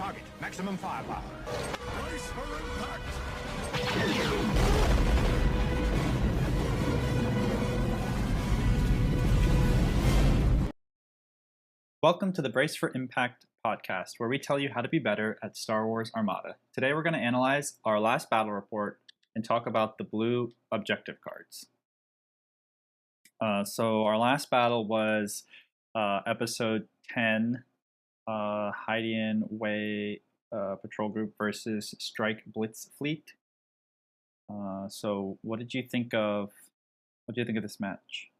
target. Maximum firepower. Brace for impact! Welcome to the Brace for Impact podcast, where we tell you how to be better at Star Wars Armada. Today we're going to analyze our last battle report and talk about the blue objective cards. So our last battle was episode 10, Hydian Way Patrol Group versus Strike Blitz Fleet. So what did you think of this match?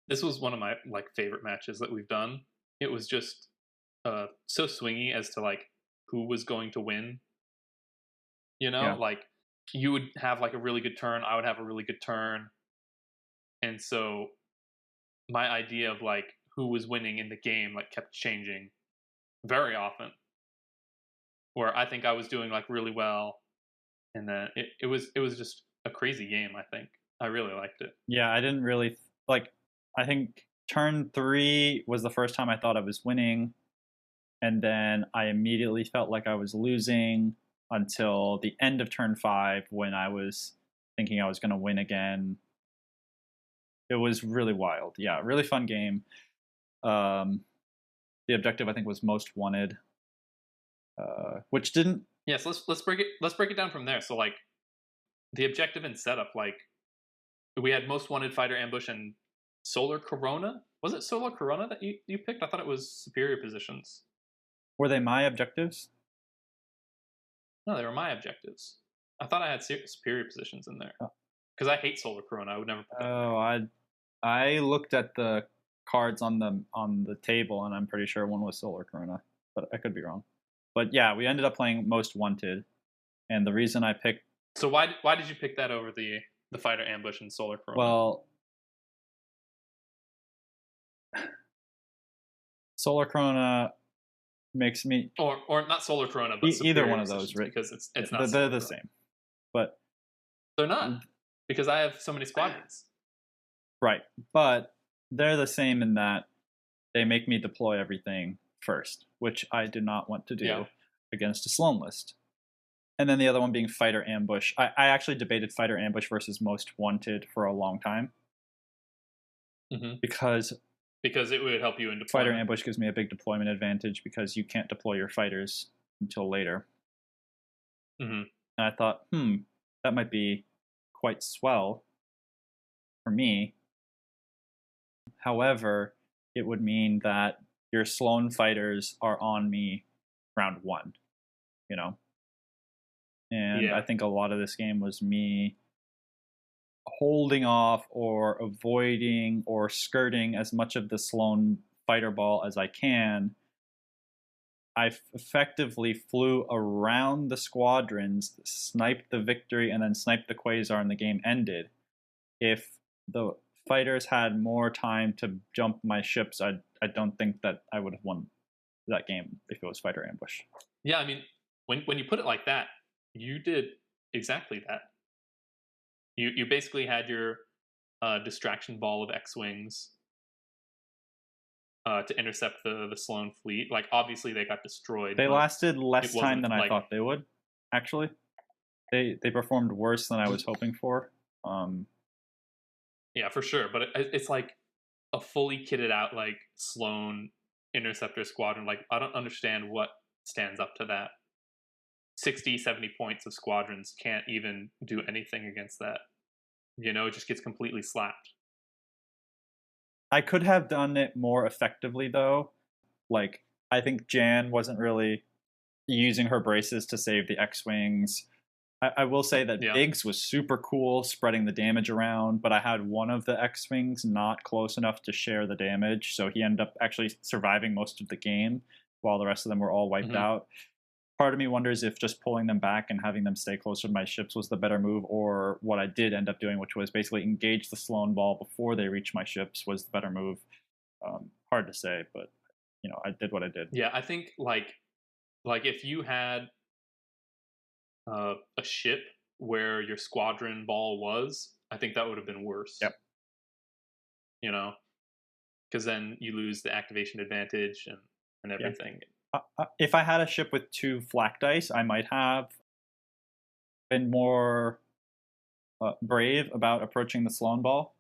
This was one of my favorite matches that we've done. It was just so swingy as to who was going to win. You know, you would have a really good turn, I would have a really good turn. And so my idea of who was winning in the game kept changing very often. Where I think I was doing really well, and then it was just a crazy game. I think I really liked it. Yeah, I didn't really I think turn 3 was the first time I thought I was winning, and then I immediately felt like I was losing until the end of turn 5 when I was thinking I was going to win again. It was really wild. Yeah, really fun game. The objective I think was most wanted, which didn't. Yeah, so let's break it down from there. So the objective and setup, we had most wanted, fighter ambush, and Solar Corona? Was it Solar Corona that you picked? I thought it was superior positions. Were they my objectives? No, they were my objectives. I thought I had superior positions in there. Because I hate Solar Corona. I would never put that in there. I looked at the cards on the table, and I'm pretty sure one was Solar Corona, but I could be wrong. But yeah, we ended up playing most wanted, and the reason I picked. So why did you pick that over the fighter ambush and Solar Corona? Well, Solar Corona makes me, or not Solar Corona, but either one of those, right? Because it's not. They're the same, but they're not, because I have so many squadrons. Right, but they're the same in that they make me deploy everything first, which I do not want to do against a Sloan list. And then the other one being fighter ambush. I actually debated fighter ambush versus most wanted for a long time, because it would help you in deployment. Fighter ambush gives me a big deployment advantage because you can't deploy your fighters until later. And I thought, that might be quite swell for me. However, it would mean that your Sloan fighters are on me round 1, you know? And I think a lot of this game was me holding off or avoiding or skirting as much of the Sloan fighter ball as I can. I effectively flew around the squadrons, sniped the victory, and then sniped the Quasar, and the game ended. If the fighters had more time to jump my ships, I don't think that I would have won that game if it was fighter ambush. Yeah, I mean, when you put it like that, you did exactly that. You basically had your distraction ball of X-Wings to intercept the Sloan fleet. Obviously they got destroyed. They lasted less time than I thought they would, actually. They performed worse than I was hoping for. Yeah, for sure. But it's a fully kitted out Sloan interceptor squadron. I don't understand what stands up to that. 60, 70 points of squadrons can't even do anything against that. It just gets completely slapped. I could have done it more effectively, though. I think Jan wasn't really using her braces to save the X-Wings. I will say that Biggs was super cool spreading the damage around, but I had one of the X-Wings not close enough to share the damage, so he ended up actually surviving most of the game while the rest of them were all wiped out. Part of me wonders if just pulling them back and having them stay closer to my ships was the better move, or what I did end up doing, which was basically engage the Sloan ball before they reach my ships, was the better move. Hard to say, but I did what I did. Yeah, I think if you had a ship where your squadron ball was, I think that would have been worse. Yep. Because then you lose the activation advantage and everything. if I had a ship with 2 flak dice, I might have been more brave about approaching the Sloan Ball.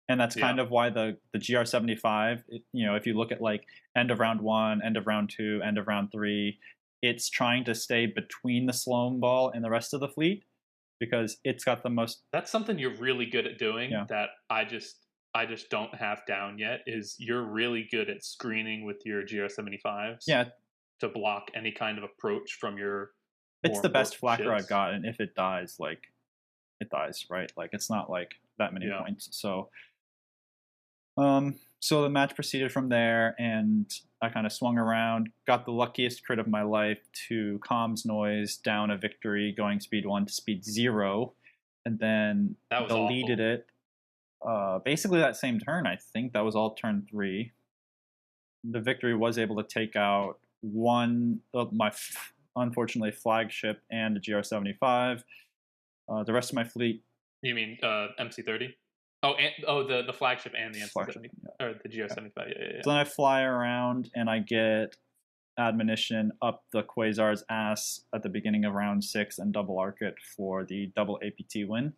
And that's kind of why the GR75, if you look at like end of round 1, end of round 2, end of round 3, it's trying to stay between the Sloan Ball and the rest of the fleet because it's got the most. That's something you're really good at doing that I just don't have down yet. Is you're really good at screening with your GR75s. Yeah, to block any kind of approach from your. It's the best flacker ships. I've got, and if it dies, like it dies, right? Like it's not like that many points. So the match proceeded from there, and I kind of swung around, got the luckiest crit of my life to comms noise down a victory, going speed 1 to speed 0, and then deleted it. Basically that same turn, I think that was all turn 3. The victory was able to take out one of my unfortunately flagship and the GR75. The rest of my fleet. You mean MC30? The flagship and the MC70 or the GR75. Yeah. So then I fly around and I get admonition up the Quasar's ass at the beginning of round 6 and double arc it for the double APT win.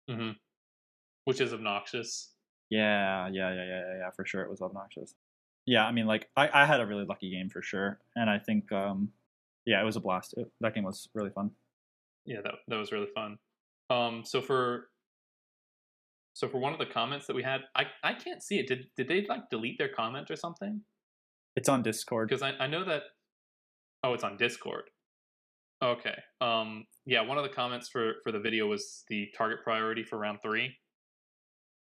Mm-hmm. Which is obnoxious. Yeah, for sure it was obnoxious. Yeah, I mean, like, I had a really lucky game for sure, and I think, it was a blast. That game was really fun. Yeah, that was really fun. So for one of the comments that we had, I can't see it. Did they, like, delete their comment or something? It's on Discord. Because I know that... Oh, it's on Discord. Okay. One of the comments for the video was the target priority for round 3.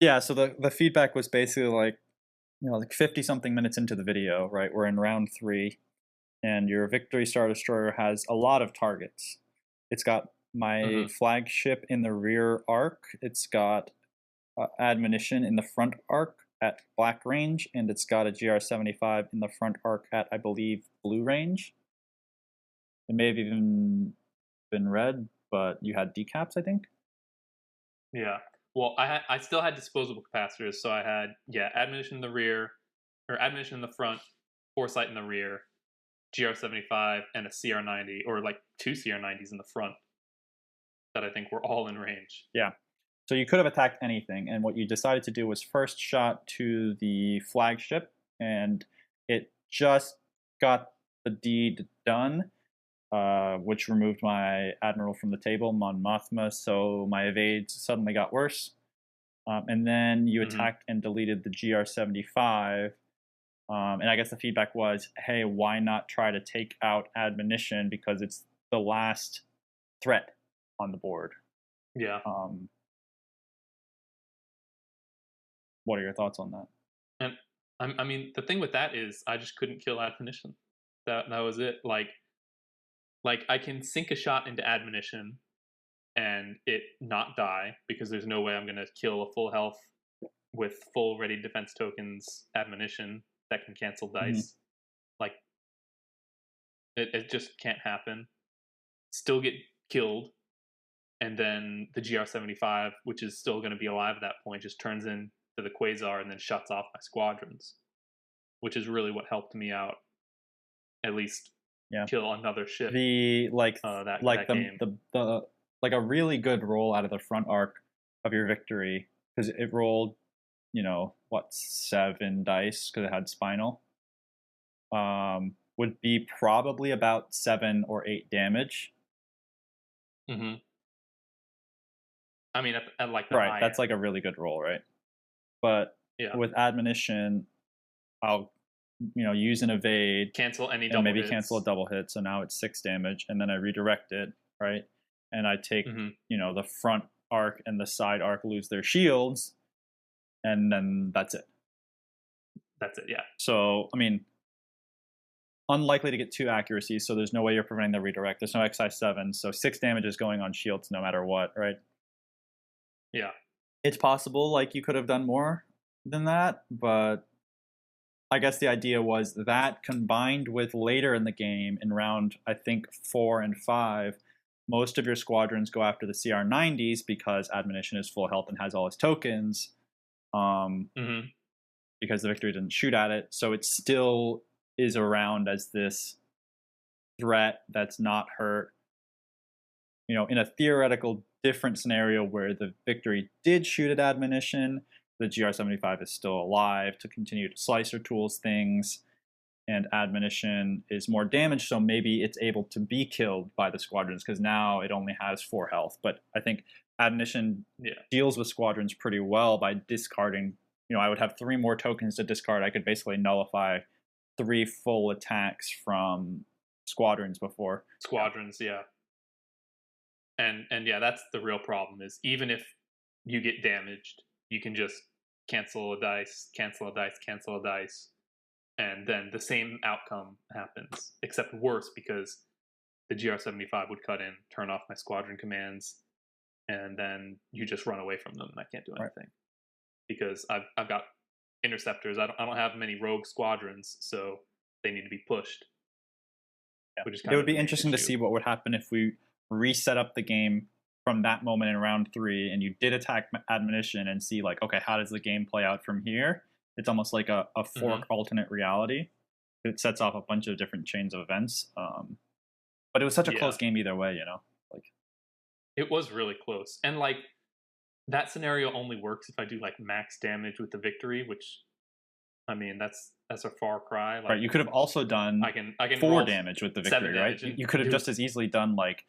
Yeah, so the feedback was basically like, like 50-something minutes into the video, right? We're in round 3, and your Victory Star Destroyer has a lot of targets. It's got my flagship in the rear arc. It's got admonition in the front arc at black range, and it's got a GR75 in the front arc at, I believe, blue range. It may have even been red, but you had decaps, I think. Yeah. Well, I still had disposable capacitors, so I had admonition in the rear, or admonition in the front, foresight in the rear, GR75, and a CR90, or like 2 CR90s in the front that I think were all in range. Yeah. So you could have attacked anything, and what you decided to do was first shot to the flagship, and it just got the deed done, which removed my admiral from the table, Mon Mothma, so my evades suddenly got worse. And then you attacked and deleted the GR75, and I guess the feedback was, hey, why not try to take out admonition, because it's the last threat on the board. Yeah. What are your thoughts on that? And I mean, the thing with that is I just couldn't kill admonition. That was it. Like I can sink a shot into admonition and it not die, because there's no way I'm going to kill a full health with full ready defense tokens admonition that can cancel dice. Like, it just can't happen. Still get killed, and then the GR75, which is still going to be alive at that point, just turns into the Quasar and then shuts off my squadrons, which is really what helped me out. At least kill another ship. The a really good roll out of the front arc of your Victory, because it rolled, 7 dice because it had Spinal, would be probably about 7 or 8 damage. I mean, at like the right, that's end. Like a really good roll, right? But with admonition, I'll use an evade, cancel any double hits. Cancel a double hit, so now it's 6 damage, and then I redirect it, right? And I take the front arc and the side arc lose their shields, and then that's it. Yeah. So I mean, unlikely to get 2 accuracies, so there's no way you're preventing the redirect. There's no XI7, so 6 damage is going on shields no matter what, right? Yeah. It's possible, like, you could have done more than that, but I guess the idea was that combined with later in the game, in round, I think, 4 and 5, most of your squadrons go after the CR90s because admonition is full health and has all its tokens, because the Victory didn't shoot at it, so it's still is around as this threat that's not hurt. In a theoretical different scenario where the Victory did shoot at admonition, the GR-75 is still alive to continue to slicer tools things, and admonition is more damaged, so maybe it's able to be killed by the squadrons because now it only has 4 health. But I think admonition deals with squadrons pretty well by discarding. I would have 3 more tokens to discard. I could basically nullify 3 full attacks from squadrons before. Squadrons, yeah. And yeah, that's the real problem, is even if you get damaged, you can just cancel a dice, cancel a dice, cancel a dice, and then the same outcome happens, except worse, because the GR-75 would cut in, turn off my squadron commands, and then you just run away from them, and I can't do anything. Right. Because I've got interceptors. I don't have many rogue squadrons, so they need to be pushed. Yeah. Which is it would be interesting to see what would happen if we reset up the game from that moment in round 3 and you did attack admonition and see like, okay, how does the game play out from here? It's almost like a fork alternate reality. It sets off a bunch of different chains of events. But it was such a close game either way, like it was really close. And like that scenario only works if I do like max damage with the Victory, which I mean that's a far cry. Like, right, you could have also done I can 4 damage with the Victory, right? You could have just as easily done like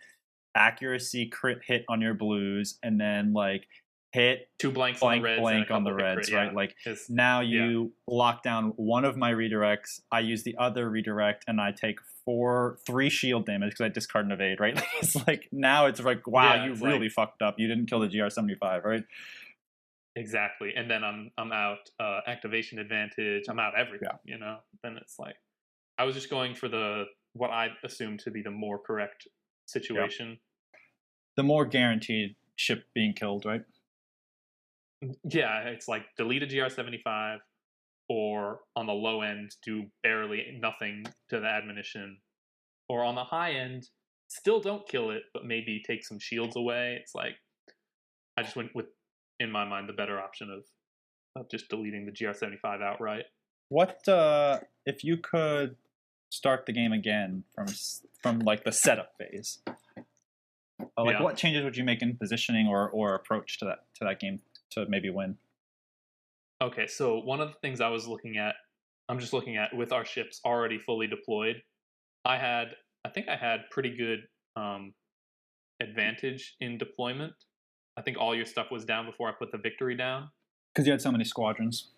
accuracy crit hit on your blues and then like hit 2 blanks blank, on the reds, blank on the reds, right? Like now you lock down one of my redirects, I use the other redirect, and I take 3 shield damage because I discard an evade, right? It's like now it's like, wow, you really fucked up. You didn't kill the GR-75, right? Exactly. And then I'm out activation advantage. I'm out everything, Then it's like I was just going for what I assumed to be the more correct situation. Yeah. The more guaranteed ship being killed, right? Yeah, it's like delete a GR-75, or on the low end do barely nothing to the admonition, or on the high end still don't kill it, but maybe take some shields away. It's like I just went with, in my mind, the better option of just deleting the GR-75 outright. What if you could start the game again from like the setup phase? What changes would you make in positioning or approach to that game to maybe win? Okay, so one of the things I'm just looking at with our ships already fully deployed. I think I had pretty good advantage in deployment. I think all your stuff was down before I put the Victory down. Because you had so many squadrons.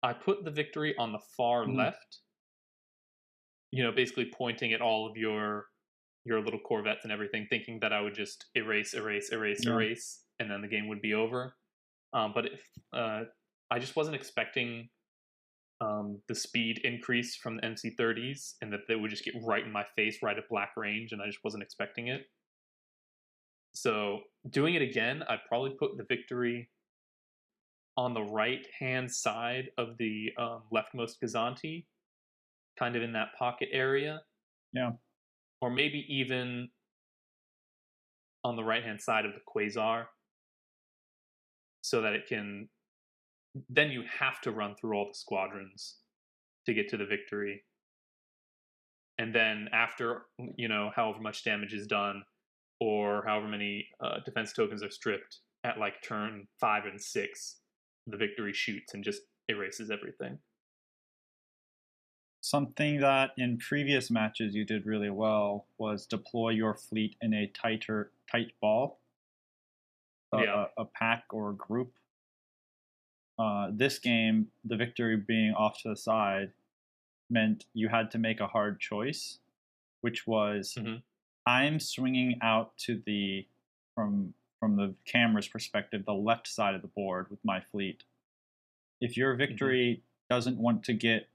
I put the Victory on the far left. Basically pointing at all of your little corvettes and everything, thinking that I would just erase, and then the game would be over. But if I just wasn't expecting the speed increase from the MC-30s, and that they would just get right in my face, right at black range, and I just wasn't expecting it. So doing it again, I'd probably put the Victory on the right-hand side of the leftmost Gazanti, kind of in that pocket area. Yeah. Or maybe even on the right-hand side of the Quasar, so that it can... Then you have to run through all the squadrons to get to the Victory. And then after, however much damage is done, or however many defense tokens are stripped, at like turn 5 and 6, the Victory shoots and just erases everything. Something that in previous matches you did really well was deploy your fleet in a tight ball, a pack or a group. This game, the Victory being off to the side meant you had to make a hard choice, which was I'm swinging out to from the camera's perspective, the left side of the board with my fleet. If your Victory doesn't want to get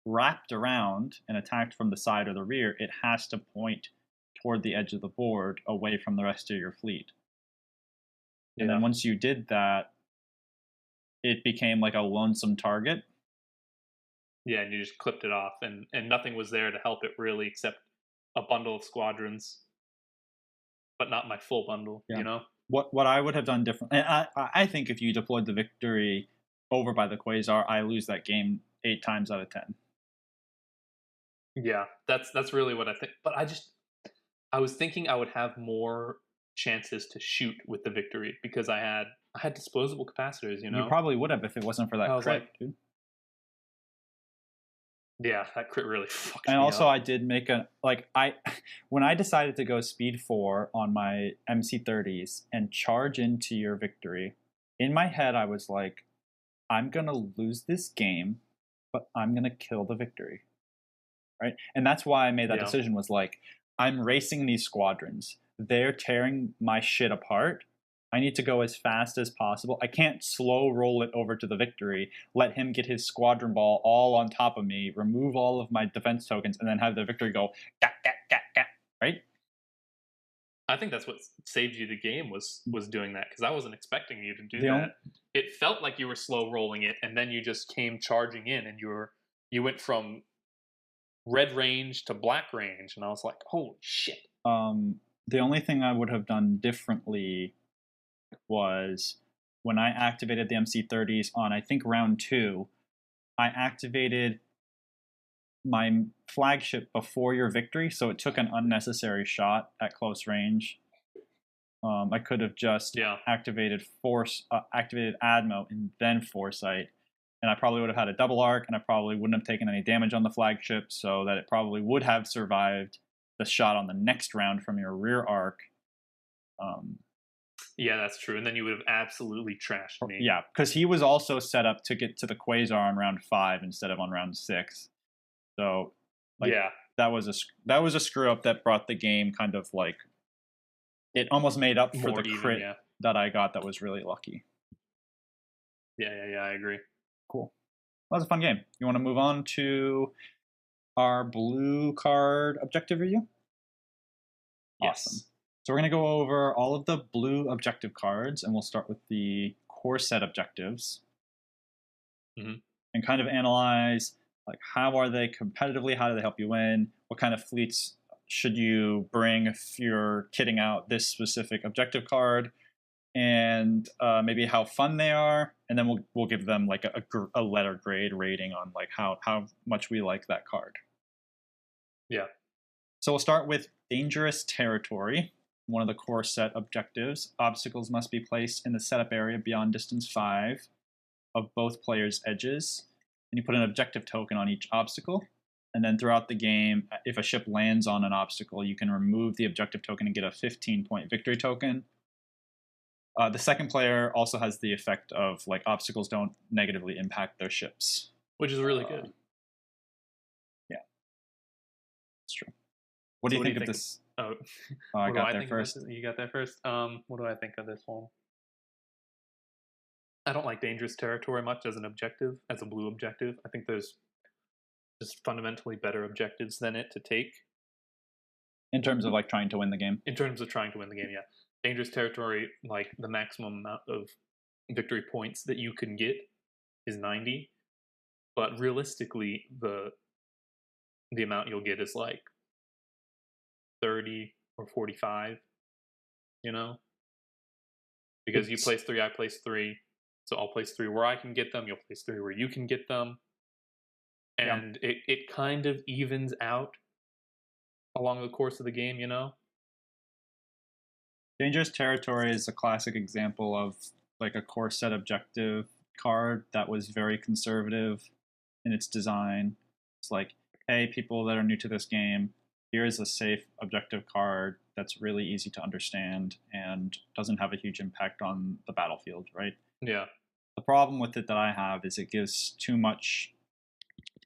wrapped around and attacked from the side or the rear, it has to point toward the edge of the board away from the rest of your fleet. And then once you did that, it became like a lonesome target. Yeah, and you just clipped it off, and nothing was there to help it really, except a bundle of squadrons, but not my full bundle, What I would have done different, and I think if you deployed the Victory over by the Quasar, I lose that game 8 times out of 10. Yeah, that's really what I think. But I was thinking I would have more chances to shoot with the victory because I had disposable capacitors, you know. You probably would have if it wasn't for that I was crit, like, dude. yeah, that crit really fucked And me also, up. I did make when I decided to go speed 4 on my MC30s and charge into your victory, in my head I was like, I'm gonna lose this game, but I'm gonna kill the victory, right? And that's why I made that decision. Was like, I'm racing these squadrons. They're tearing my shit apart. I need to go as fast as possible. I can't slow roll it over to the victory, let him get his squadron ball all on top of me, remove all of my defense tokens, and then have the victory go, gat, gat, gat, gat, right? I think that's what saved you the game was doing that, because I wasn't expecting you to do that. It felt like you were slow rolling it, and then you just came charging in, and you went from red range to black range, and I was like, holy shit. The only thing I would have done differently was when I activated the MC30s on, I think, round 2, I activated my flagship before your victory, so it took an unnecessary shot at close range. I could have just activated Admo and then Foresight, and I probably would have had a double arc, and I probably wouldn't have taken any damage on the flagship, so that it probably would have survived the shot on the next round from your rear arc. Yeah, that's true. And then you would have absolutely trashed me. Yeah, because he was also set up to get to the Quasar on round 5 instead of on round 6. So, that was a screw up that brought the game kind of like, it almost made up for the crit that I got that was really lucky. Yeah, I agree. Cool. That was a fun game. You want to move on to our blue card objective review? Yes. Awesome. So we're going to go over all of the blue objective cards, and we'll start with the core set objectives. Mm-hmm. And kind of analyze, like, how are they competitively? How do they help you win? What kind of fleets should you bring if you're kitting out this specific objective card? And maybe how fun they are. And then we'll give them like a letter grade rating on like how much we like that card. Yeah. So we'll start with Dangerous Territory. One of the core set objectives. Obstacles must be placed in the setup area beyond distance 5 of both players' edges. And you put an objective token on each obstacle. And then throughout the game, if a ship lands on an obstacle, you can remove the objective token and get a 15-point victory token. The second player also has the effect of like obstacles don't negatively impact their ships. Which is really good. Yeah. It's true. What do you think of this? Oh, I got there first. You got there first. What do I think of this one? I don't like Dangerous Territory much as an objective, as a blue objective. I think there's just fundamentally better objectives than it to take. In terms of like trying to win the game? In terms of trying to win the game, yeah. Dangerous Territory, like the maximum amount of victory points that you can get is 90. But realistically, the amount you'll get is like 30 or 45, you know? Because you place 3, I place 3. So I'll place 3 where I can get them, you'll place 3 where you can get them. And it kind of evens out along the course of the game, you know? Dangerous Territory is a classic example of like a core set objective card that was very conservative in its design. It's like, hey, people that are new to this game, here's a safe objective card that's really easy to understand and doesn't have a huge impact on the battlefield, right? Yeah. The problem with it that I have is it gives too much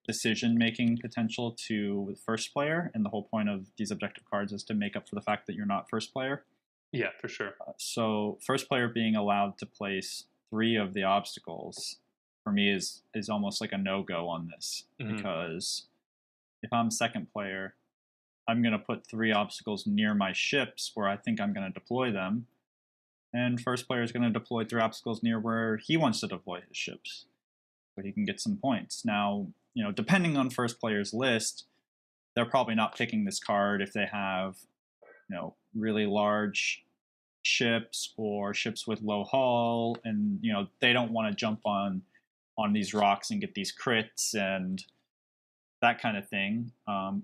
decision-making potential to the first player, and the whole point of these objective cards is to make up for the fact that you're not first player. Yeah, for sure. So first player being allowed to place 3 of the obstacles for me is almost like a no-go on this, because if I'm second player, I'm going to put 3 obstacles near my ships where I think I'm going to deploy them, and first player is going to deploy 3 obstacles near where he wants to deploy his ships, so he can get some points. Now, you know, depending on first player's list, they're probably not picking this card if they have, you know, really large ships or ships with low hull, and you know they don't want to jump on on these rocks and get these crits and that kind of thing.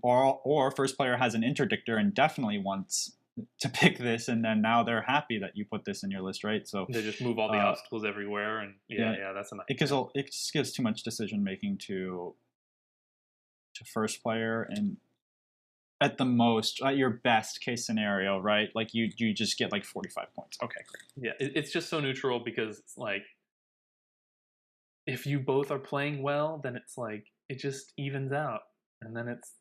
Or first player has an interdictor and definitely wants to pick this, and then now they're happy that you put this in your list, right? So they just move all the obstacles everywhere, and that's a nice. It just gives too much decision making to first player, and at the most, at your best case scenario, right? Like you just get like 45 points. Okay, great. Yeah, it's just so neutral because it's like if you both are playing well, then it's like it just evens out, and then it's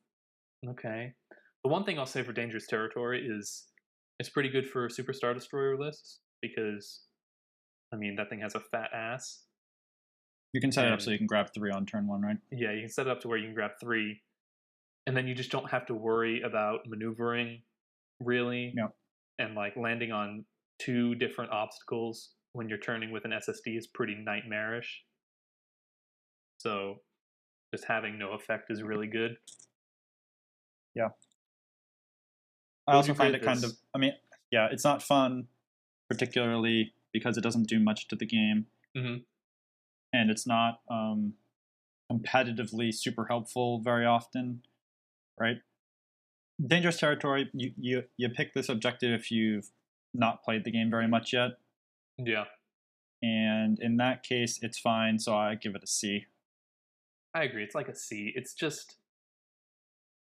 okay. The one thing I'll say for Dangerous Territory is it's pretty good for Superstar Destroyer lists because, I mean, that thing has a fat ass. You can set it up so you can grab 3 on turn 1, right? Yeah, you can set it up to where you can grab 3, and then you just don't have to worry about maneuvering, really. Yep. And like landing on 2 different obstacles when you're turning with an SSD is pretty nightmarish. So just having no effect is really good. Yeah. I also find it kind of, I mean, yeah, it's not fun, particularly because it doesn't do much to the game. Mm-hmm. And it's not competitively super helpful very often, right? Dangerous Territory, you pick this objective if you've not played the game very much yet. Yeah. And in that case, it's fine, so I give it a C. I agree. It's like a C. It's just...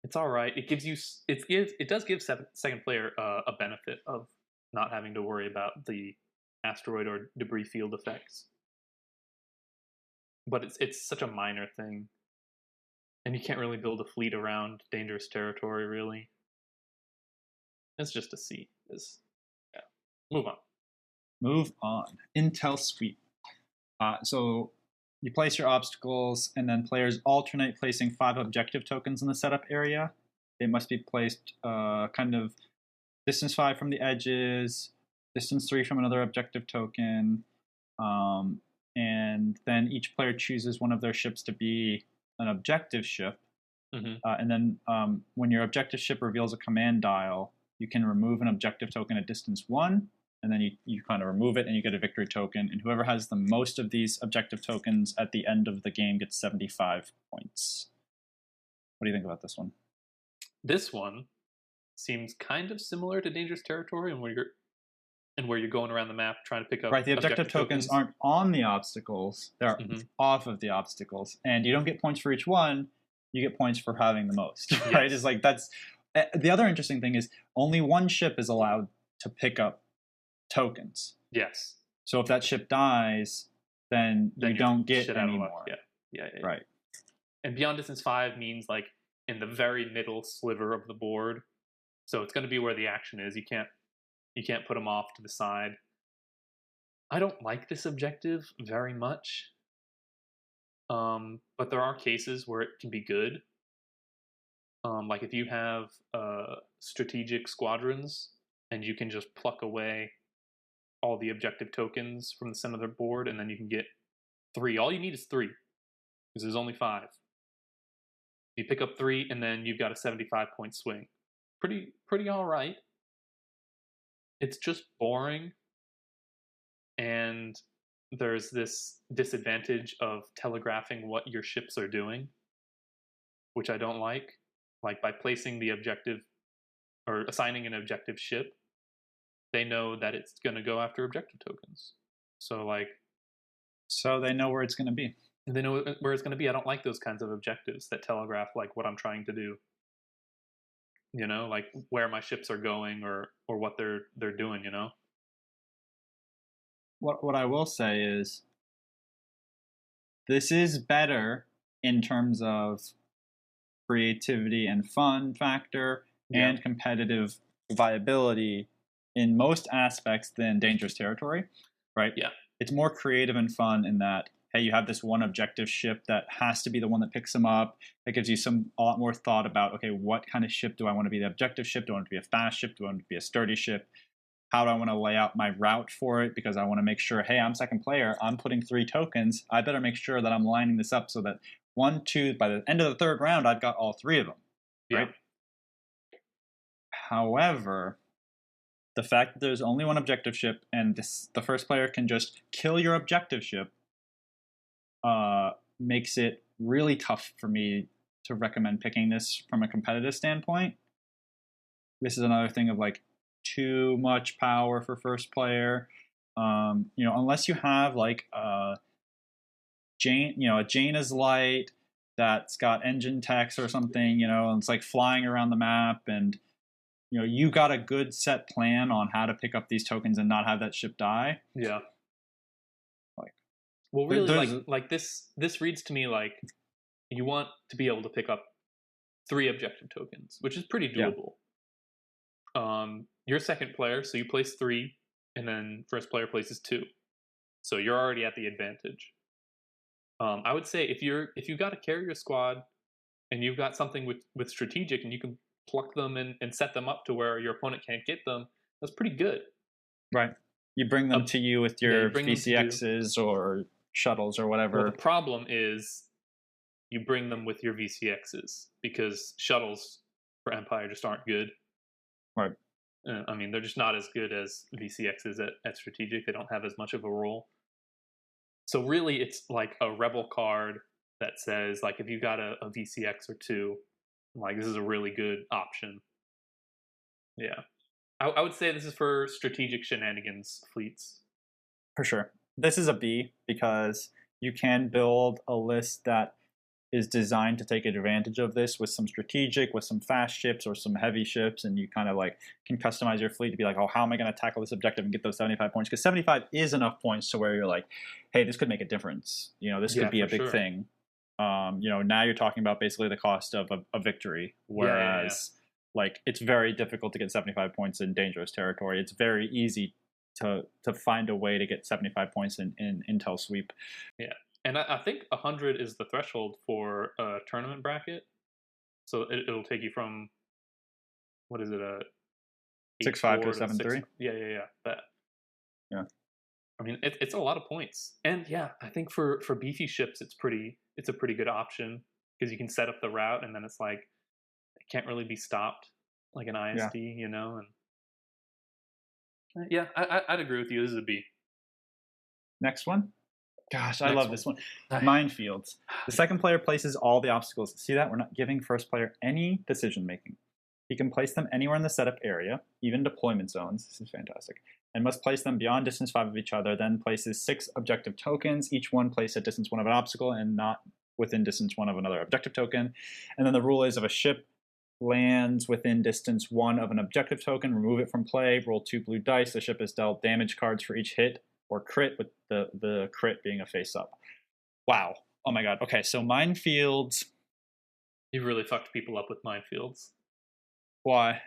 It's all right. It gives you. It does give second player a benefit of not having to worry about the asteroid or debris field effects. But it's such a minor thing, and you can't really build a fleet around Dangerous Territory. Really, it's just a C. Yeah. Move on. Move on. Intel Sweep. So you place your obstacles, and then players alternate placing 5 objective tokens in the setup area. They must be placed kind of distance 5 from the edges, distance 3 from another objective token, and then each player chooses one of their ships to be an objective ship. Mm-hmm. And then when your objective ship reveals a command dial, you can remove an objective token at distance 1, and then you kind of remove it and you get a victory token, and whoever has the most of these objective tokens at the end of the game gets 75 points. What do you think about this one? This one seems kind of similar to Dangerous Territory, and where you're going around the map trying to pick up right. The objective tokens aren't on the obstacles; they're off of the obstacles, and you don't get points for each one. You get points for having the most. Yes. Right? It's like that's the other interesting thing is only one ship is allowed to pick up tokens. Yes. So if that ship dies, then you don't get any more. Yeah. Right. And beyond distance 5 means like in the very middle sliver of the board. So it's going to be where the action is. You can't put them off to the side. I don't like this objective very much. But there are cases where it can be good. Like if you have strategic squadrons and you can just pluck away all the objective tokens from the center of the board, and then you can get 3. All you need is 3, because there's only 5. You pick up 3, and then you've got a 75-point swing. Pretty all right. It's just boring, and there's this disadvantage of telegraphing what your ships are doing, which I don't like. Like by placing the objective, or assigning an objective ship, they know that it's going to go after objective tokens. So they know where it's going to be. They know where it's going to be. I don't like those kinds of objectives that telegraph like what I'm trying to do. You know, like where my ships are going or what they're doing. You know. What I will say is, this is better in terms of creativity and fun factor and competitive viability in most aspects than Dangerous Territory, right? Yeah. It's more creative and fun in that, hey, you have this one objective ship that has to be the one that picks them up. That gives you a lot more thought about, okay, what kind of ship do I want to be? The objective ship? Do I want it to be a fast ship? Do I want it to be a sturdy ship? How do I want to lay out my route for it? Because I want to make sure, hey, I'm second player. I'm putting 3 tokens. I better make sure that I'm lining this up so that 1, 2, by the end of the 3rd round, I've got all 3 of them, right? Yeah. However, the fact that there's only one objective ship and the first player can just kill your objective ship makes it really tough for me to recommend picking this from a competitive standpoint. This is another thing of like too much power for first player. Unless you have like a Jaina's Light that's got engine techs or something, and it's like flying around the map, and you got a good set plan on how to pick up these tokens and not have that ship die. Yeah. Like, well, really, like this reads to me like you want to be able to pick up 3 objective tokens, which is pretty doable. Yeah. You're second player, so you place 3, and then first player places 2, so you're already at the advantage. I would say if you've got a carrier squad and you've got something with strategic and you can pluck them and set them up to where your opponent can't get them, that's pretty good. Right. You bring them to you with your VCXs or shuttles or whatever. Well, the problem is you bring them with your VCXs because shuttles for Empire just aren't good. Right. I mean, they're just not as good as VCXs at strategic. They don't have as much of a role. So really, it's like a rebel card that says, like, if you got a VCX or 2, like, this is a really good option. Yeah. I would say this is for strategic shenanigans fleets. For sure. This is a B because you can build a list that is designed to take advantage of this with some strategic, with some fast ships or some heavy ships, and you kind of like can customize your fleet to be like, oh, how am I going to tackle this objective and get those 75 points? Because 75 is enough points to where you're like, hey, this could make a difference. This could be a big thing. Now you're talking about basically the cost of a victory, whereas like it's very difficult to get 75 points in dangerous territory. It's very easy to find a way to get 75 points in intel sweep. Yeah. And I think 100 is the threshold for a tournament bracket. So it'll take you from, what is it, 6-5 to 7-3? Yeah, that. Yeah. I mean, it's a lot of points. And yeah, I think for beefy ships, it's a pretty good option because you can set up the route and then it's like, it can't really be stopped like an ISD, and yeah, I'd agree with you. This is a B. Next one. Gosh, I love this one. Minefields. The second player places all the obstacles. See that? We're not giving first player any decision making. He can place them anywhere in the setup area, even deployment zones. This is fantastic. And must place them beyond distance 5 of each other. Then places 6 objective tokens, each one placed at distance 1 of an obstacle and not within distance 1 of another objective token. And then the rule is if a ship lands within distance 1 of an objective token, remove it from play, roll 2 blue dice. The ship is dealt damage cards for each hit or crit, with the crit being a face-up. Wow. Oh my god. Okay, so minefields. You've really fucked people up with minefields. Why?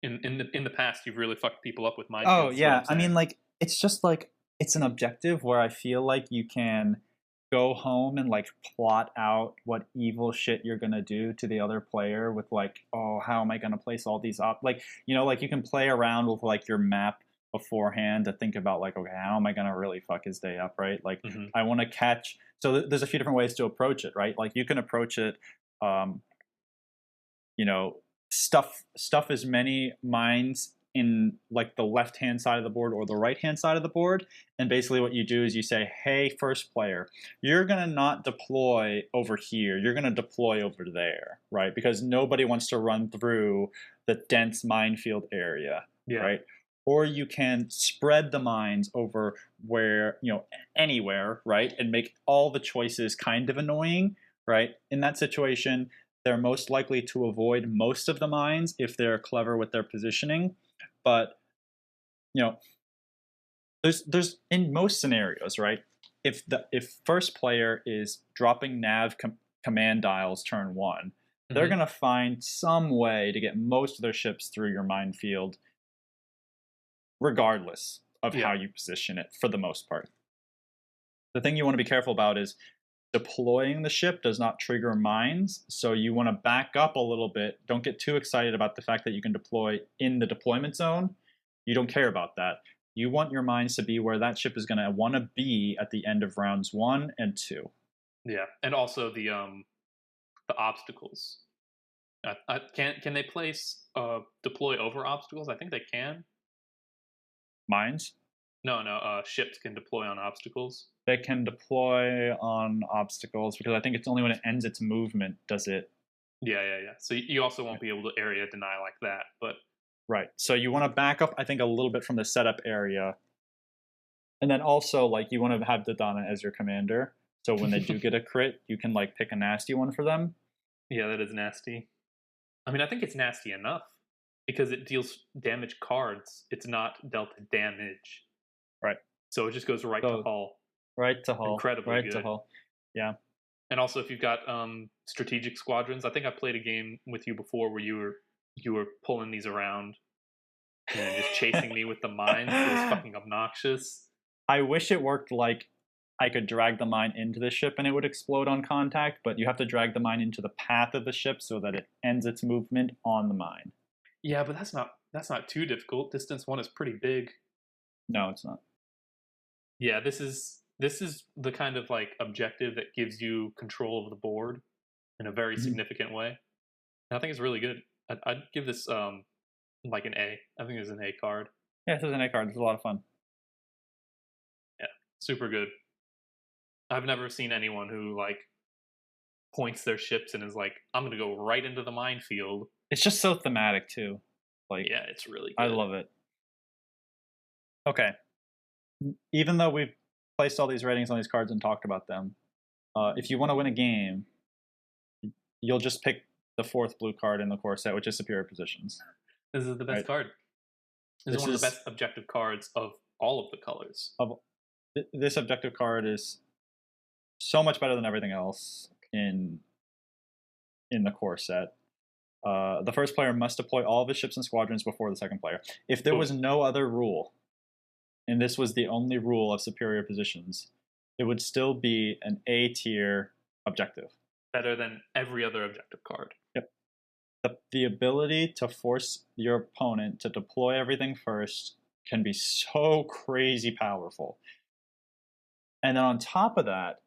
In the past, you've really fucked people up with minefields. Oh, yeah. I mean, like, it's just like, it's an objective where I feel like you can go home and, like, plot out what evil shit you're going to do to the other player with, like, oh, how am I going to place all these up? Like, like, you can play around with, like, your map beforehand to think about like, okay, how am I going to really fuck his day up, right? Like I want to catch, so there's a few different ways to approach it, right? Like you can approach it, stuff as many mines in like the left hand side of the board or the right hand side of the board, and basically what you do is you say, hey, first player, you're going to not deploy over here, you're going to deploy over there, right? Because nobody wants to run through the dense minefield area, right? Or you can spread the mines over where, anywhere, right? And make all the choices kind of annoying, right? In that situation, they're most likely to avoid most of the mines if they're clever with their positioning. But, there's in most scenarios, right? If first player is dropping nav command dials turn 1, they're going to find some way to get most of their ships through your minefield regardless of how you position it, for the most part. The thing you want to be careful about is deploying the ship does not trigger mines, so you want to back up a little bit. Don't get too excited about the fact that you can deploy in the deployment zone. You don't care about that. You want your mines to be where that ship is going to want to be at the end of rounds 1 and 2. Yeah, and also the obstacles. Can they place deploy over obstacles? I think they can. Mines? No. Ships can deploy on obstacles. that can deploy on obstacles, because I think it's only when it ends its movement does it. Yeah. So you also won't be able to area deny like that, but Right. So you want to back up, I think, a little bit from the setup area. And then also, like, you want to have Dodonna as your commander. So when they do get a crit, you can, like, pick a nasty one for them. yeah, that is nasty. I mean, I think it's nasty enough because it deals damage cards. It's not dealt damage. Right. So it just goes right to hull. Right to hull. Incredibly right good. to hull. Yeah. And also, if you've got strategic squadrons, I think I played a game with you before where you were pulling these around and just chasing me with the mines. It was fucking obnoxious. I wish it worked like I could drag the mine into the ship and it would explode on contact, but you have to drag the mine into the path of the ship so that it ends its movement on the mine. Yeah, but that's not too difficult. Distance 1 is pretty big. No, it's not. Yeah, this is the kind of like objective that gives you control of the board in a very significant way. And I think it's really good. I'd give this like an A. I think it's an A card. Yeah, this is an A card. It's a lot of fun. Yeah, super good. I've never seen anyone who like points their ships and is like, I'm gonna go right into the minefield. It's just so thematic too. Like, yeah, it's really good. I love it. Okay. Even though we've placed all these ratings on these cards and talked about them, if you want to win a game, you'll just pick the 4th blue card in the core set, which is Superior Positions. This is the best card. This is one of the best objective cards of all of the colors. This objective card is so much better than everything else in the core set. The first player must deploy all of his ships and squadrons before the second player. If there was no other rule, and this was the only rule of Superior Positions, it would still be an A tier objective. Better than every other objective card. Yep. The ability to force your opponent to deploy everything first can be so crazy powerful. And then on top of that,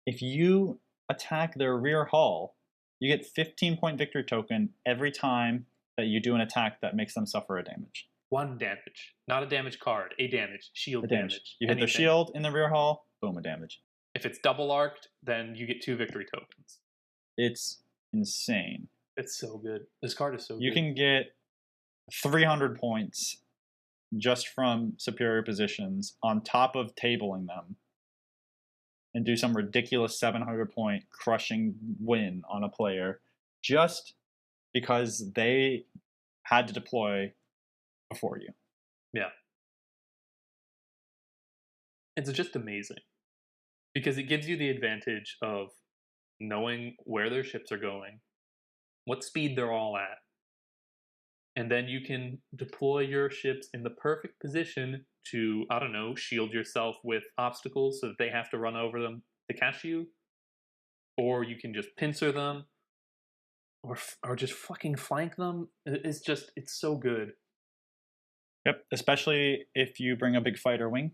if you attack their rear hull, you get 15-point victory token every time that you do an attack that makes them suffer a damage. 1 damage. Not a damage card. A damage. Shield damage. You hit the shield in the rear hull, boom, a damage. If it's double arced, then you get 2 victory tokens. It's insane. It's so good. This card is so good. You can get 300 points just from Superior Positions on top of tabling them and do some ridiculous 700-point crushing win on a player just because they had to deploy before you. Yeah. It's just amazing because it gives you the advantage of knowing where their ships are going, what speed they're all at, and then you can deploy your ships in the perfect position to, I don't know, shield yourself with obstacles so that they have to run over them to catch you, or you can just pincer them, or just fucking flank them. It's so good. Yep, especially if you bring a big fighter wing,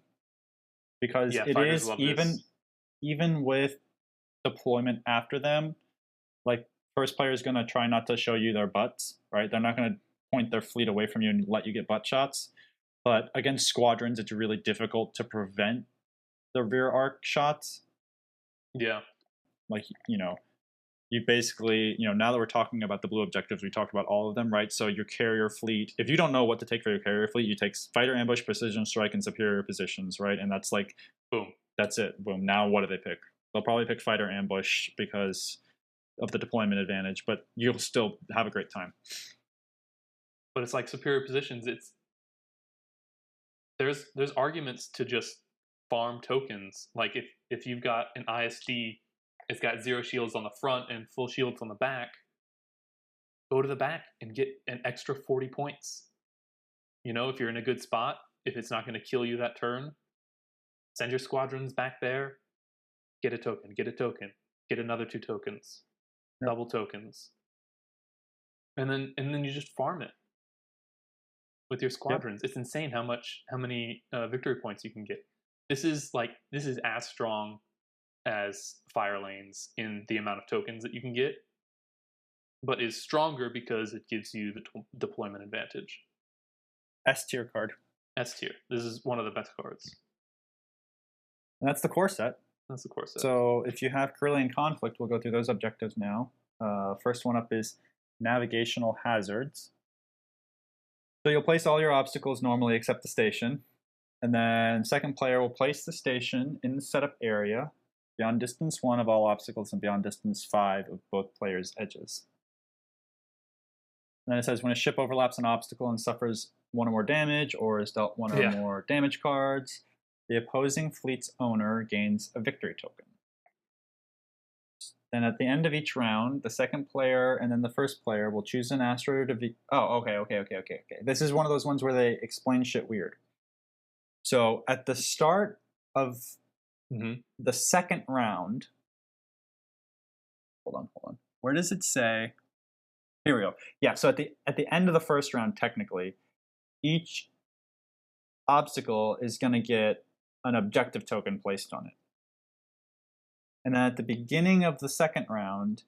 because it is even with deployment after them, like first player is going to try not to show you their butts, right? They're not going to point their fleet away from you and let you get butt shots. But against squadrons, it's really difficult to prevent the rear arc shots. Yeah. Like, you basically, now that we're talking about the blue objectives, we talked about all of them, right? So your carrier fleet, if you don't know what to take for your carrier fleet, you take fighter, ambush, precision strike, and superior positions, right? And that's like, boom. That's it. Boom. Now what do they pick? They'll probably pick fighter ambush because of the deployment advantage, but you'll still have a great time. But it's like superior positions. There's arguments to just farm tokens. Like if you've got an ISD, it's got 0 shields on the front and full shields on the back. Go to the back and get an extra 40 points. If you're in a good spot, if it's not going to kill you that turn, send your squadrons back there. Get a token. Get another 2 tokens. Double tokens. And then you just farm it with your squadrons. Yep. It's insane how many victory points you can get. This is as strong as fire lanes in the amount of tokens that you can get, but is stronger because it gives you the deployment advantage. S tier card. S tier. This is one of the best cards. And that's the core set. That's the core set. So if you have Carillion Conflict, we'll go through those objectives now. First one up is Navigational Hazards. So you'll place all your obstacles normally except the station. And then second player will place the station in the setup area beyond distance 1 of all obstacles and beyond distance 5 of both players' edges. And then it says when a ship overlaps an obstacle and suffers 1 or more damage or is dealt 1 or more damage cards, the opposing fleet's owner gains a victory token. Then at the end of each round, the second player and then the first player will choose an asteroid of... okay. This is one of those ones where they explain shit weird. So at the start of the second round... Hold on. Where does it say... Here we go. Yeah, so at the end of the first round, technically, each obstacle is going to get an objective token placed on it. And then at the beginning of the second round...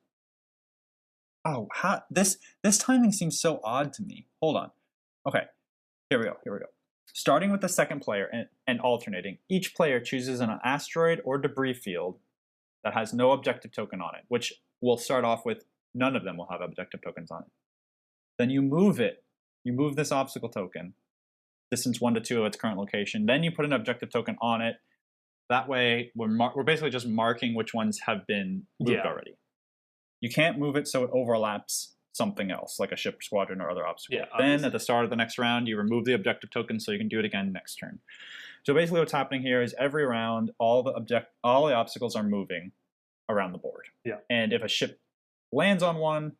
This timing seems so odd to me. Hold on. Okay, here we go. Starting with the second player and alternating, each player chooses an asteroid or debris field that has no objective token on it, which will start off with none of them will have objective tokens on it. Then you move it. You move this obstacle token, distance 1 to 2 of its current location. Then you put an objective token on it. That way, we're basically just marking which ones have been moved already. You can't move it so it overlaps something else, like a ship, squadron, or other obstacle. Yeah, then at the start of the next round, you remove the objective token so you can do it again next turn. So basically what's happening here is every round, all the obstacles are moving around the board. Yeah. And if a ship lands on one,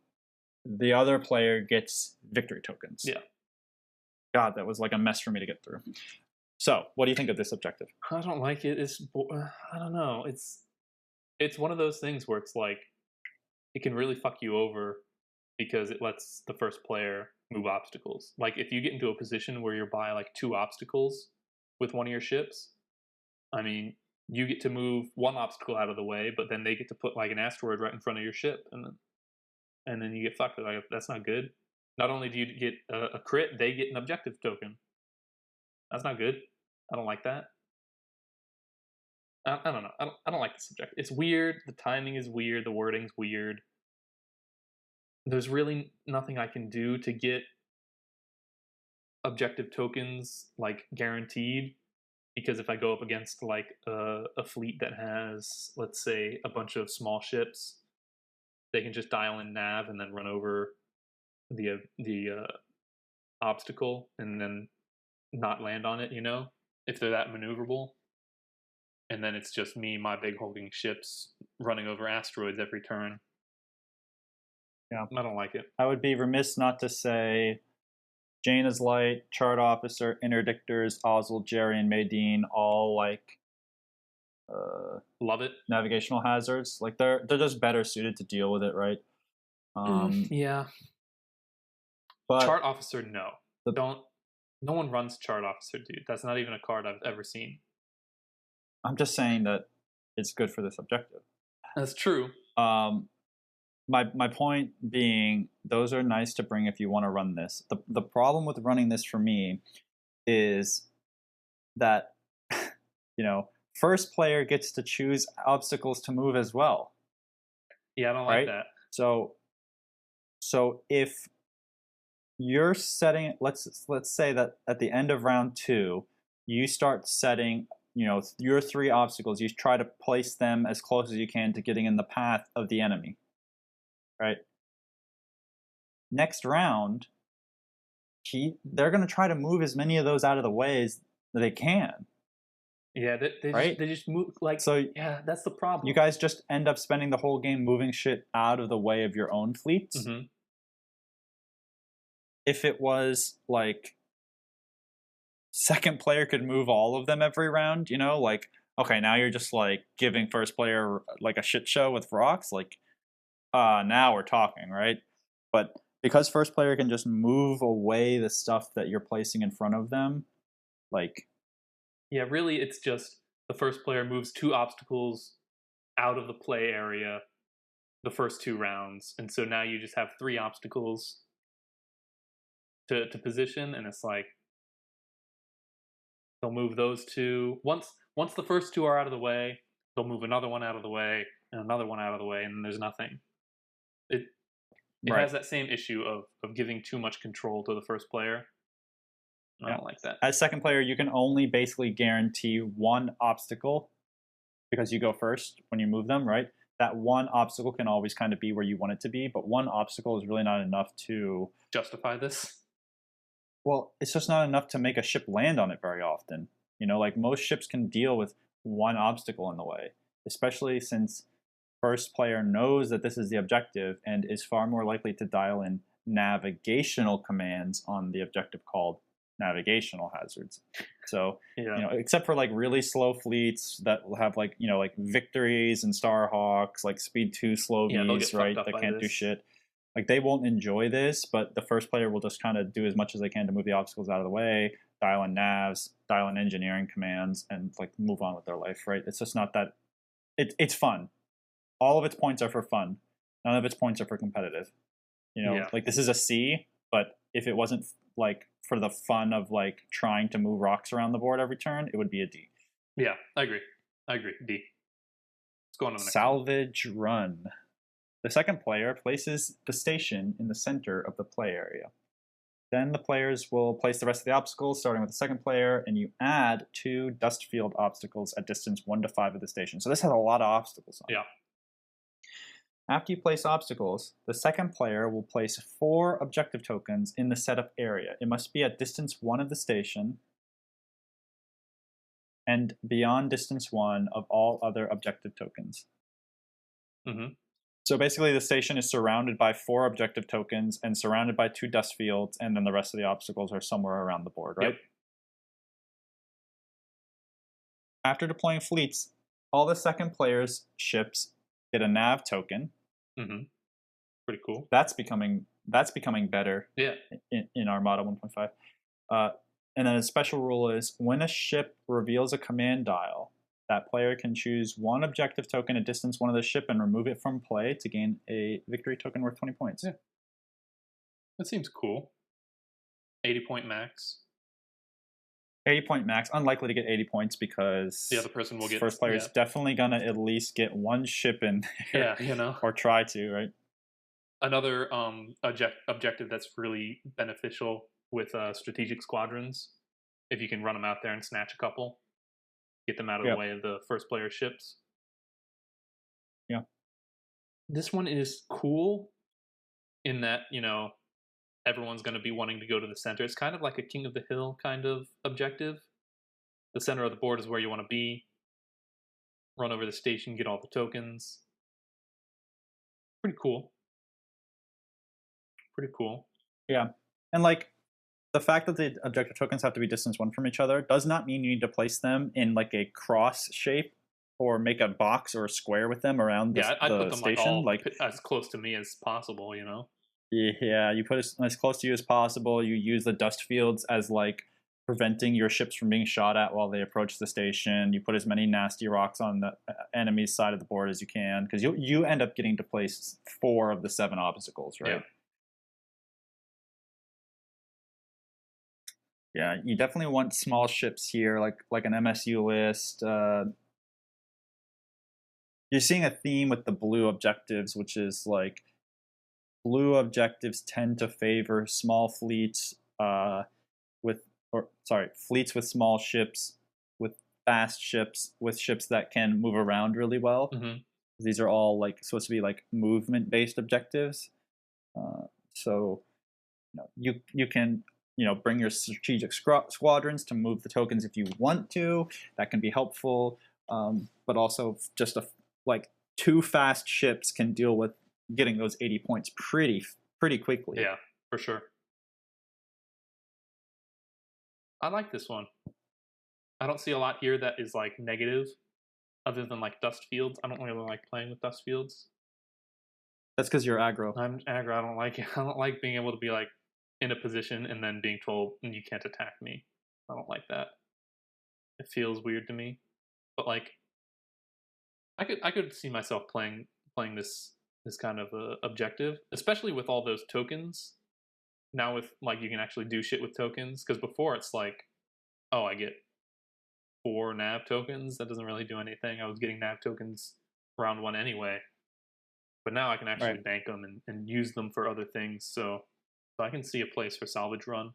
the other player gets victory tokens. Yeah. God, that was like a mess for me to get through. So, what do you think of this objective? I don't like it. I don't know. It's one of those things where it's like it can really fuck you over because it lets the first player move obstacles. Like if you get into a position where you're by like 2 obstacles with one of your ships, I mean, you get to move one obstacle out of the way, but then they get to put like an asteroid right in front of your ship, and then you get fucked. Like that's not good. Not only do you get a crit, they get an objective token. That's not good. I don't like that. I don't know. I don't like this objective. It's weird. The timing is weird. The wording's weird. There's really nothing I can do to get objective tokens like guaranteed, because if I go up against like a fleet that has, let's say, a bunch of small ships, they can just dial in nav and then run over the obstacle and then not land on it, if they're that maneuverable. And then it's just me, my big hulking ships, running over asteroids every turn. Yeah. I don't like it. I would be remiss not to say Jaina's Light, Chart Officer, Interdictors, Ozzel, Jerry, and Maydeen all like love it. Navigational hazards. Like they're just better suited to deal with it, right? Yeah. But Chart Officer, no. No one runs Chart Officer, dude. That's not even a card I've ever seen. I'm just saying that it's good for this objective. That's true. My point being, those are nice to bring if you want to run this. The problem with running this for me is that, first player gets to choose obstacles to move as well. Yeah, I don't like that. So if you're setting, let's say that at the end of round 2, you start setting, your 3 obstacles. You try to place them as close as you can to getting in the path of the enemy. Right. Next round, they're going to try to move as many of those out of the way as they can. Yeah, they just move like. So yeah, that's the problem. You guys just end up spending the whole game moving shit out of the way of your own fleets. Mm-hmm. If it was like second player could move all of them every round, like okay, now you're just like giving first player like a shit show with rocks, like. Now we're talking, right? But because first player can just move away the stuff that you're placing in front of them, like... Yeah, really, it's just the first player moves 2 obstacles out of the play area the first 2 rounds. And so now you just have 3 obstacles to position, and it's like they'll move those 2. Once once the first two are out of the way, they'll move another one out of the way and another one out of the way, and then there's nothing. It has that same issue of giving too much control to the first player. I don't like that. As second player, you can only basically guarantee one obstacle because you go first when you move them, right? That one obstacle can always kind of be where you want it to be, but one obstacle is really not enough to justify this. Well, it's just not enough to make a ship land on it very often. You know, like most ships can deal with one obstacle in the way, especially since first player knows that this is the objective and is far more likely to dial in navigational commands on the objective called navigational hazards. So, you know, except for like really slow fleets that will have like, you know, like Victories and Starhawks, like Speed 2 Slovies, right, that can't do shit. Like they won't enjoy this, but the first player will just kind of do as much as they can to move the obstacles out of the way, dial in navs, dial in engineering commands, and like move on with their life, right? It's just not that. It's fun. All of its points are for fun. None of its points are for competitive. You know, like this is a C, but if it wasn't like for the fun of like trying to move rocks around the board every turn, it would be a D. Yeah, I agree. D. Let's go on to the next Salvage run. The second player places the station in the center of the play area. Then the players will place the rest of the obstacles, starting with the second player, and you add 2 dust field obstacles at distance 1 to 5 of the station. So this has a lot of obstacles on it. After you place obstacles, the second player will place 4 objective tokens in the setup area. It must be at distance 1 of the station and beyond distance 1 of all other objective tokens. So basically the station is surrounded by 4 objective tokens and surrounded by 2 dust fields, and then the rest of the obstacles are somewhere around the board, right? After deploying fleets, all the second player's ships get a nav token. Pretty cool. That's becoming better in Armada 1.5. And then a special rule is when a ship reveals a command dial, that player can choose 1 objective token at distance 1 of the ship and remove it from play to gain a victory token worth 20 points. Yeah. That seems cool. 80-point max. 80-point max. Unlikely to get 80 points because the other person will get first player is definitely gonna at least get 1 ship in there. Yeah, you know. Or try to, right? Another objective that's really beneficial with strategic squadrons, if you can run them out there and snatch a couple. Get them out of the way of the first player ships. Yeah. This one is cool in that, you know, everyone's going to be wanting to go to the center. It's kind of like a King of the Hill kind of objective. The center of the board is where you want to be. Run over the station, get all the tokens. Pretty cool. Yeah. And like the fact that the objective tokens have to be distance 1 from each other does not mean you need to place them in like a cross shape or make a box or a square with them around the, I'd put them station. Like as close to me as possible, you know? Yeah, you put it as close to you as possible. You use the dust fields as like preventing your ships from being shot at while they approach the station. You put as many nasty rocks on the enemy's side of the board as you can, because you end up getting to place 4 of the 7 obstacles, right? Yeah, you definitely want small ships here, like an MSU list. You're seeing a theme with the blue objectives, which is like blue objectives tend to favor small fleets fleets with small ships, with fast ships, with ships that can move around really well. These are all like supposed to be like movement-based objectives. So you can bring your strategic squadrons to move the tokens if you want to. That can be helpful, but also just like 2 fast ships can deal with getting those 80 points pretty quickly. Yeah, for sure. I like this one. I don't see a lot here that is like negative, other than like dust fields. I don't really like playing with dust fields. That's because you're aggro. I'm aggro. I don't like it. I don't like being able to be like in a position and then being told you can't attack me. I don't like that. It feels weird to me. But like, I could see myself playing this kind of objective, especially with all those tokens. Now with like you can actually do shit with tokens, because before it's like, oh, I get 4 nav tokens. That doesn't really do anything. I was getting nav tokens round 1 anyway. But now I can actually bank them and use them for other things. So I can see a place for salvage run.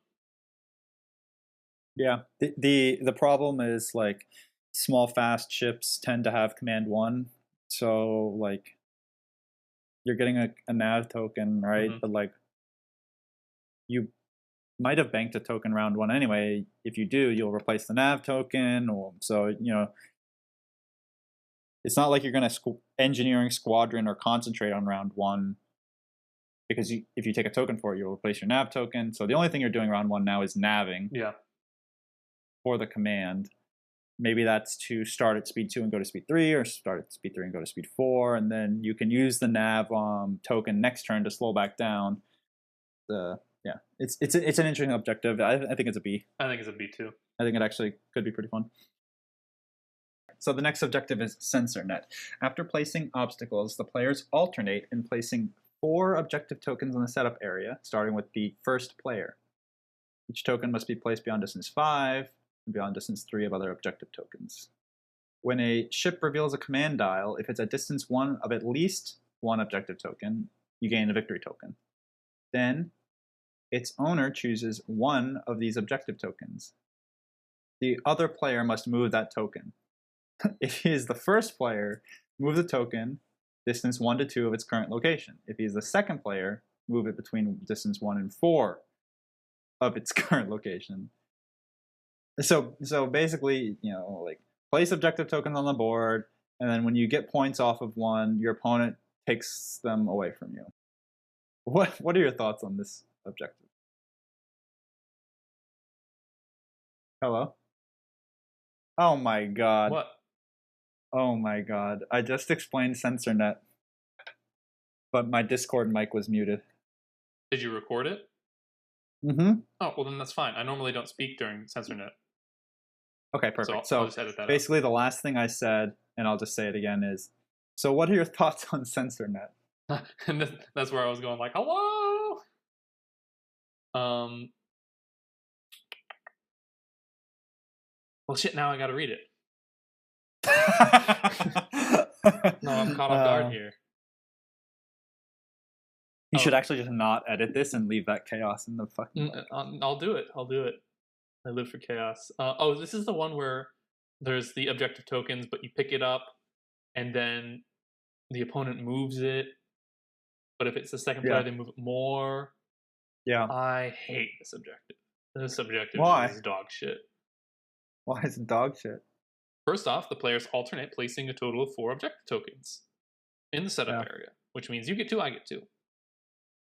Yeah. The problem is like small fast ships tend to have command 1. So like you're getting a nav token, right? Mhm. But like you might have banked a token round 1 anyway. If you do, you'll replace the nav token. Or so it's not like you're going to engineering squadron or concentrate on round 1, because if you take a token for it, you'll replace your nav token. So the only thing you're doing round 1 now is naving. Yeah. For the command. Maybe that's to start at speed 2 and go to speed 3, or start at speed 3 and go to speed 4, and then you can use the nav token next turn to slow back down. Yeah, it's an interesting objective. I think it's a B. I think it's a B too. I think it actually could be pretty fun. So the next objective is sensor net. After placing obstacles, the players alternate in placing 4 objective tokens in the setup area, starting with the first player. Each token must be placed beyond distance 5 and beyond distance 3 of other objective tokens. When a ship reveals a command dial, if it's at distance 1 of at least 1 objective token, you gain a victory token. Then, its owner chooses 1 of these objective tokens. The other player must move that token. If he is the first player, move the token distance 1 to 2 of its current location. If he is the second player, move it between distance 1 and 4 of its current location. So basically, like place objective tokens on the board, and then when you get points off of one, your opponent takes them away from you. What are your thoughts on this objective? Hello? Oh my god. What? Oh my god. I just explained SensorNet, but my Discord mic was muted. Did you record it? Mm-hmm. Oh, well then that's fine. I normally don't speak during SensorNet. Okay, perfect. So I'll just edit that basically the last thing I said, and I'll just say it again, is, so what are your thoughts on SensorNet? And that's where I was going like, hello! Well, shit, now I gotta read it. No, I'm caught off guard here. You should actually just not edit this and leave that chaos in the fucking... I'll do it. I live for chaos. This is the one where there's the objective tokens, but you pick it up, and then the opponent moves it. But if it's the second player, they move it more. Yeah. I hate this objective. This objective is dog shit. Why is it dog shit? First off, the players alternate placing a total of 4 objective tokens in the setup area, which means you get 2, I get 2.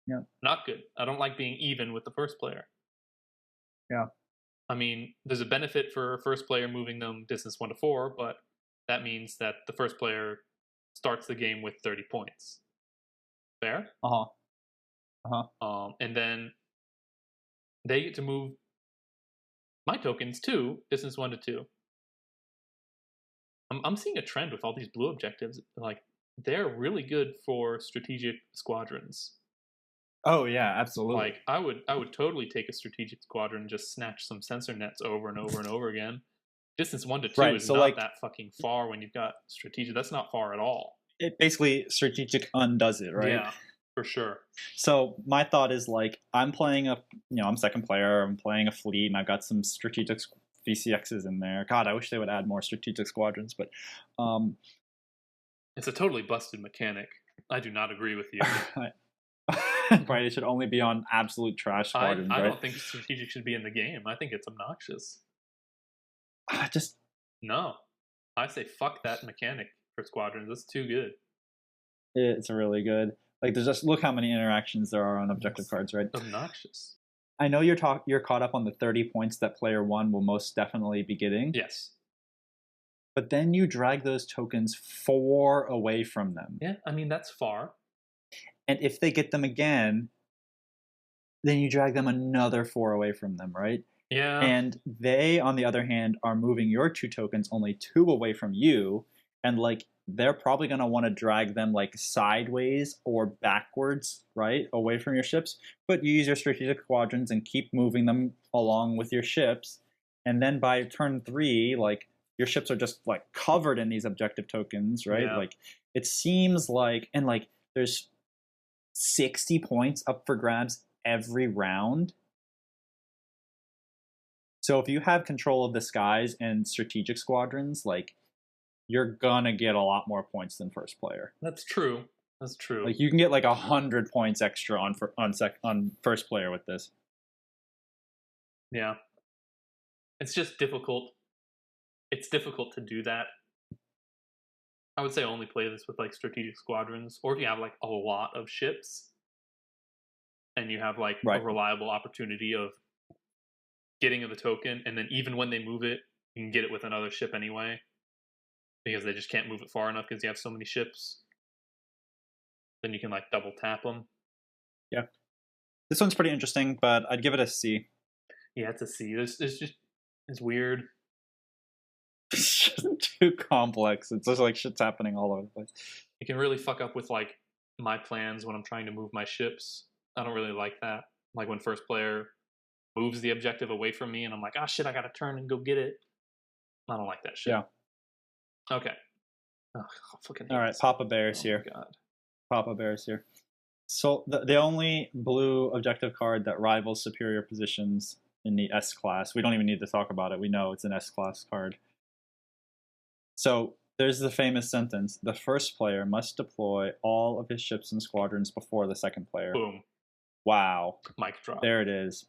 Yeah. Not good. I don't like being even with the first player. Yeah. I mean, there's a benefit for first player moving them distance 1 to 4, but that means that the first player starts the game with 30 points. Fair? And then they get to move my tokens too, distance 1 to 2. I'm seeing a trend with all these blue objectives. Like, they're really good for strategic squadrons. Oh yeah, absolutely. Like, I would totally take a strategic squadron and just snatch some sensor nets over and over and over again. Distance 1 to 2 is not that fucking far when you've got strategic. That's not far at all. It basically strategic undoes it, right? Yeah, for sure. So my thought is, like, I'm playing I'm second player, I'm playing a fleet, and I've got some strategic VCXs in there. God, I wish they would add more strategic squadrons, but it's a totally busted mechanic. I do not agree with you. Right, it should only be on absolute trash squadrons. I don't think strategic should be in the game. I think it's obnoxious. No. I say fuck that mechanic for squadrons. That's too good. It's really good. Like, there's just, look how many interactions there are on objective cards, right? Obnoxious. I know you're caught up on the 30 points that player 1 will most definitely be getting. Yes. But then you drag those tokens 4 away from them. Yeah, I mean, that's far. And if they get them again, then you drag them another 4 away from them, right? Yeah. And they, on the other hand, are moving your 2 tokens only 2 away from you. And, like, they're probably going to want to drag them, like, sideways or backwards, right, away from your ships. But you use your strategic squadrons and keep moving them along with your ships. And then by turn 3, like, your ships are just like covered in these objective tokens, right? Yeah. Like it seems like, and like there's 60 points up for grabs every round. So if you have control of the skies and strategic squadrons, like you're gonna get a lot more points than first player. That's true. That's true. Like you can get like 100 points extra on first player with this. Yeah. It's just difficult. It's difficult to do that. I would say only play this with like strategic squadrons, or if you have like a lot of ships and you have like Right. a reliable opportunity of getting the token, and then even when they move it, you can get it with another ship anyway, because they just can't move it far enough because you have so many ships. Then you can like double tap them. Yeah. This one's pretty interesting, but I'd give it a C. Yeah, it's a C. It's weird. It's just too complex. It's just like shit's happening all over the place. It can really fuck up with like my plans when I'm trying to move my ships. I don't really like that. Like when first player moves the objective away from me and I'm like, oh shit, I gotta turn and go get it. I don't like that shit. Yeah. Okay. Oh, fucking all right, Papa Bear's here. God. Papa Bear's here. So the only blue objective card that rivals superior positions in the S class. We don't even need to talk about it. We know it's an S class card. So there's the famous sentence: the first player must deploy all of his ships and squadrons before the second player. Boom. Wow. Mic drop. There it is.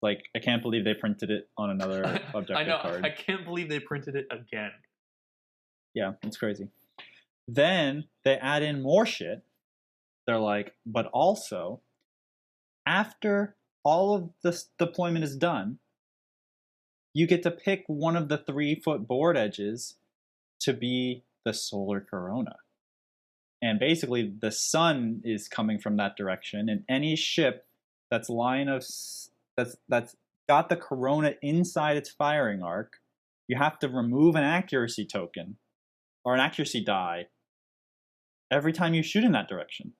Like, I can't believe they printed it on another objective I know. card. I can't believe they printed it again. Yeah, it's crazy. Then they add in more shit. They're like, but also, after all of this deployment is done, you get to pick one of the 3-foot board edges to be the solar corona. And basically, the sun is coming from that direction, and any ship that's that's got the corona inside its firing arc, you have to remove an accuracy token or an accuracy die every time you shoot in that direction.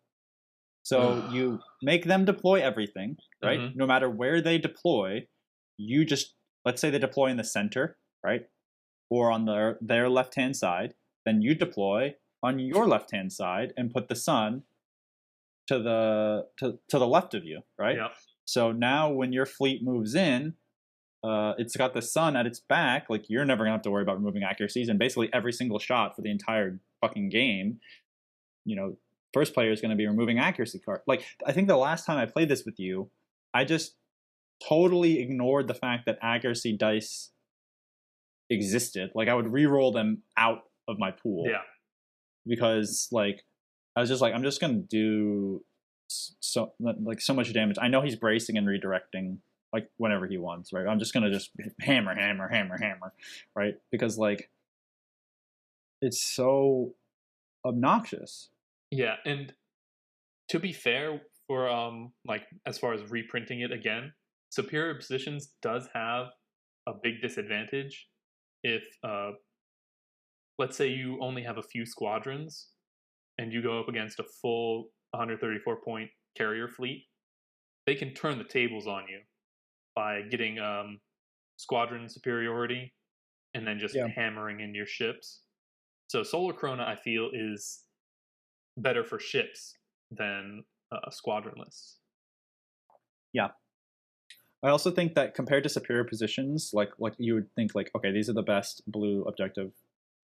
So you make them deploy everything, right? Mm-hmm. No matter where they deploy, you just, let's say they deploy in the center, right? Or on their left-hand side, then you deploy on your left-hand side and put the sun to the left of you, right? Yep. So now when your fleet moves in, it's got the sun at its back. Like, you're never gonna have to worry about removing accuracies, and basically every single shot for the entire fucking game, first player is going to be removing accuracy card. Like, I think the last time I played this with you, I just totally ignored the fact that accuracy dice existed. Like, I would re-roll them out of my pool. Yeah. Because, like, I was just like, I'm just going to do so much damage. I know he's bracing and redirecting, like, whenever he wants, right? I'm just going to just hammer, right? Because, like, it's so obnoxious. Yeah, and to be fair, for like as far as reprinting it again, superior positions does have a big disadvantage if let's say you only have a few squadrons and you go up against a full 134 point carrier fleet. They can turn the tables on you by getting squadron superiority and then just hammering in your ships. So Solar Corona, I feel, is better for ships than squadronless. Yeah. I also think that compared to superior positions, like you would think, like, okay, these are the best blue objective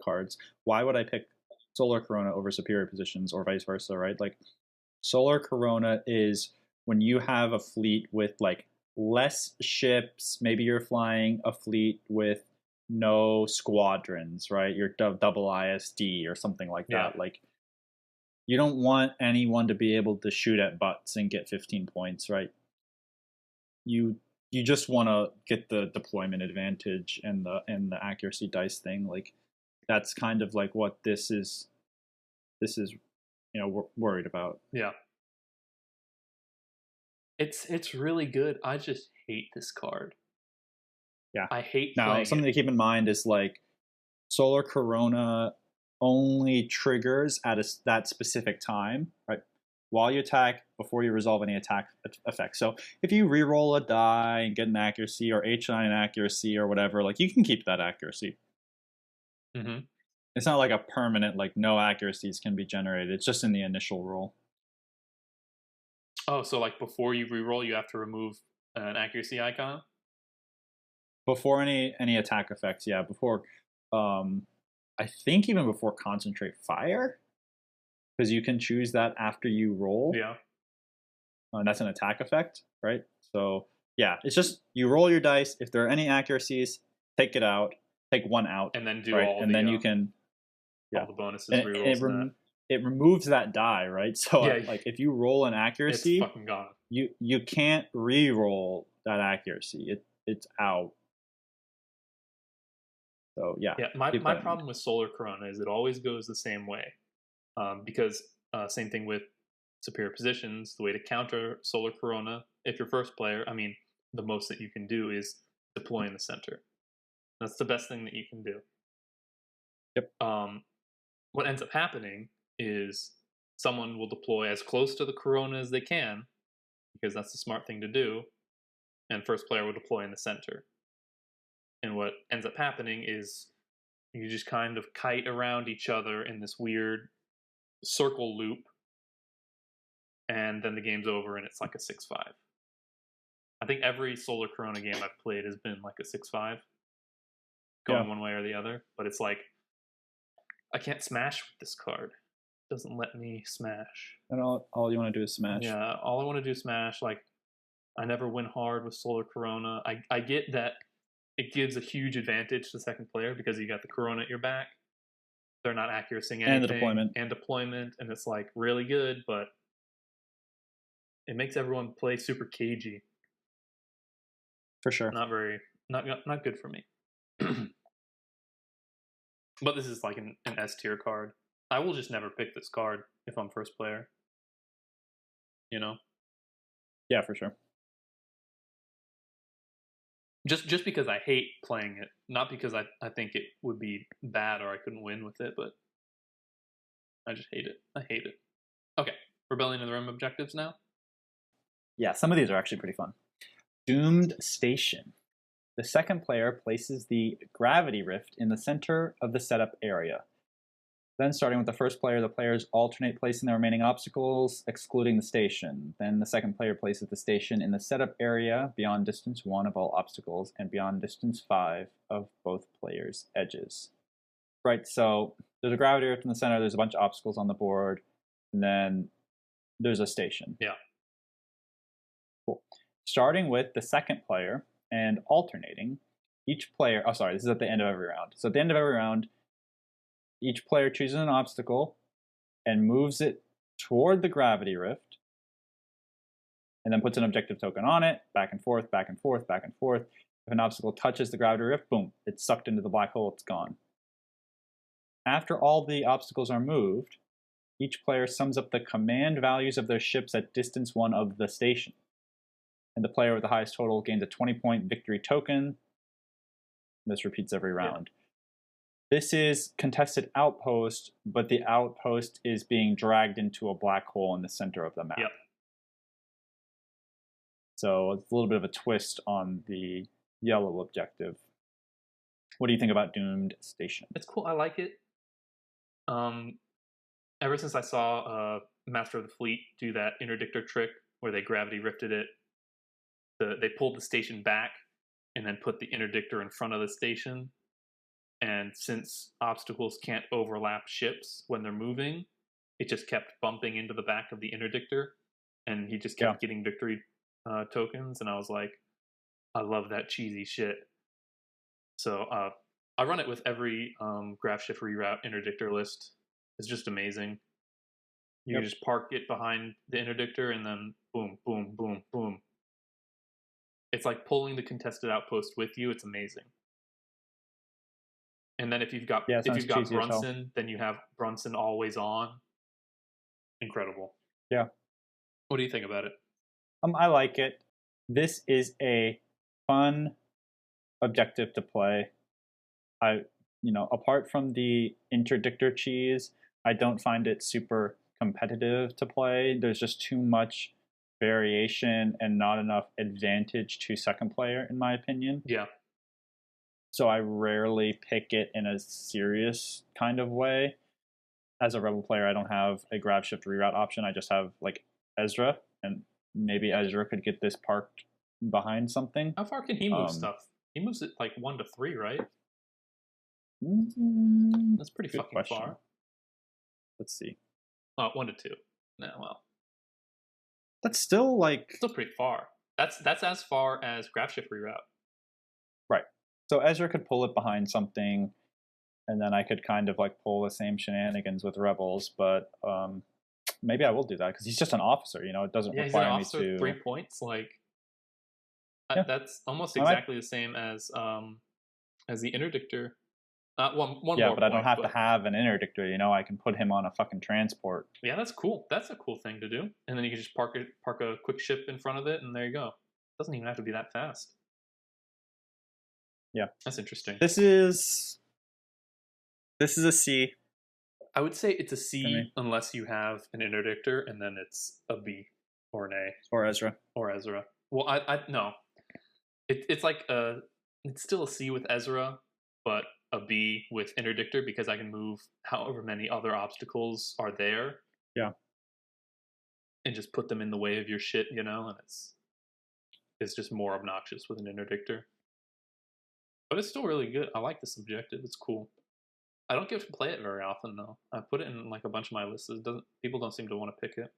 cards. Why would I pick Solar Corona over superior positions, or vice versa, right? Like, Solar Corona is when you have a fleet with like less ships. Maybe you're flying a fleet with no squadrons, right? You're double ISD or something like that. Like, you don't want anyone to be able to shoot at butts and get 15 points, right? You just want to get the deployment advantage and the accuracy dice thing. Like, that's kind of like what this is worried about. Yeah. It's really good. I just hate this card. Yeah. I hate now something to keep in mind is, like, Solar Corona only triggers at that specific time, right? While you attack, before you resolve any attack effect. So if you re-roll a die and get an accuracy or H9 an accuracy or whatever, like, you can keep that accuracy. Mm-hmm. It's not like a permanent, like no accuracies can be generated. It's just in the initial roll. Oh, so like before you reroll, you have to remove an accuracy icon? Before any attack effects, yeah. Before, I think even before concentrate fire, because you can choose that after you roll. Yeah. And that's an attack effect, right? So yeah, it's just you roll your dice. If there are any accuracies, take it out, take one out, And then do right? all And the then you can, yeah, all the bonuses, and rerolls, and that. it removes that die, right? So Yeah, like if you roll an it's accuracy, fucking gone. you can't re-roll that accuracy. It's out. So yeah, Yeah, my keep that in mind. problem with Solar Corona is it always goes the same way. Because same thing with superior positions. The way to counter Solar Corona, if you're first player, I mean, the most that you can do is deploy in the center. That's the best thing that you can do. Yep. What ends up happening is someone will deploy as close to the Corona as they can, because that's the smart thing to do, and first player will deploy in the center. And what ends up happening is you just kind of kite around each other in this weird circle loop, and then the game's over and it's like a 6-5. I think every Solar Corona game I've played has been like a 6-5, going one way or the other. But it's like, I can't smash with this card. It doesn't let me smash. And all you want to do is smash. Yeah, all I want to do is smash. Like, I never win hard with Solar Corona. I get that it gives a huge advantage to the second player because you got the Corona at your back. They're not accuracying anything. And the deployment. And deployment, and it's like really good, but it makes everyone play super cagey. For sure. Not good for me. But this is like an S tier card. I will just never pick this card if I'm first player. You know? Yeah, for sure. Just because I hate playing it. Not because I think it would be bad or I couldn't win with it, but I just hate it. I hate it. Okay. Rebellion in the Rim objectives now? Yeah, some of these are actually pretty fun. Doomed Station. The second player places the gravity rift in the center of the setup area. Then, starting with the first player, the players alternate placing the remaining obstacles, excluding the station. Then the second player places the station in the setup area beyond distance 1 of all obstacles and beyond distance 5 of both players' edges. Right, so there's a gravity rift in the center, there's a bunch of obstacles on the board, and then there's a station. Yeah. Cool. Starting with the second player and alternating, each player, this is at the end of every round. So at the end of every round, each player chooses an obstacle and moves it toward the gravity rift, and then puts an objective token on it, back and forth, back and forth, back and forth. If an obstacle touches the gravity rift, boom, it's sucked into the black hole, it's gone. After all the obstacles are moved, each player sums up the command values of their ships at distance 1 of the station. And the player with the highest total gains a 20-point victory token. This repeats every round. Yeah. This is contested outpost, but the outpost is being dragged into a black hole in the center of the map. Yep. So it's a little bit of a twist on the yellow objective. What do you think about Doomed Station? It's cool. I like it. Ever since I saw Master of the Fleet do that interdictor trick where they gravity rifted it, they pulled the station back and then put the interdictor in front of the station. And since obstacles can't overlap ships when they're moving, it just kept bumping into the back of the interdictor, and he just kept getting victory tokens. And I was like, I love that cheesy shit. So I run it with every graph shift reroute interdictor list. It's just amazing. You can just park it behind the interdictor and then boom, boom, boom, boom. It's like pulling the contested outpost with you. It's amazing. And then if you've got Brunson, then you have Brunson always on. Incredible. Yeah. What do you think about it? I like it. This is a fun objective to play. Apart from the interdictor cheese, I don't find it super competitive to play. There's just too much variation and not enough advantage to second player, in my opinion. Yeah. so I rarely pick it in a serious kind of way. As a Rebel player, I don't have a grab shift reroute option. I just have like Ezra, and maybe Ezra could get this parked behind something. How far can he move stuff? He moves it like 1 to 3, right? That's pretty Good fucking question. far. Let's see. 1 to 2. No, well, That's still like still pretty far. That's as far as grab shift reroute. right. So Ezra could pull it behind something, and then I could kind of like pull the same shenanigans with Rebels, but maybe I will do that because he's just an officer. You know, it doesn't require me He's an officer to with 3 points. Like Yeah. that's almost exactly the same as the interdictor. One yeah, more but I don't point, have but- to have an interdictor. You know, I can put him on a fucking transport. Yeah, that's cool. That's a cool thing to do. And then you can just park a quick ship in front of it, and there you go. Doesn't even have to be that fast. Yeah, that's interesting. This is a C. I would say it's a C unless you have an interdictor, and then it's a B or an A or Ezra. Well, I no, it's like it's still a C with Ezra, but a B with interdictor because I can move however many other obstacles are there. Yeah. And just put them in the way of your shit, you know, and it's just more obnoxious with an interdictor. But it's still really good. I like this objective. It's cool. I don't get to play it very often though. I put it in like a bunch of my lists. People don't seem to want to pick it.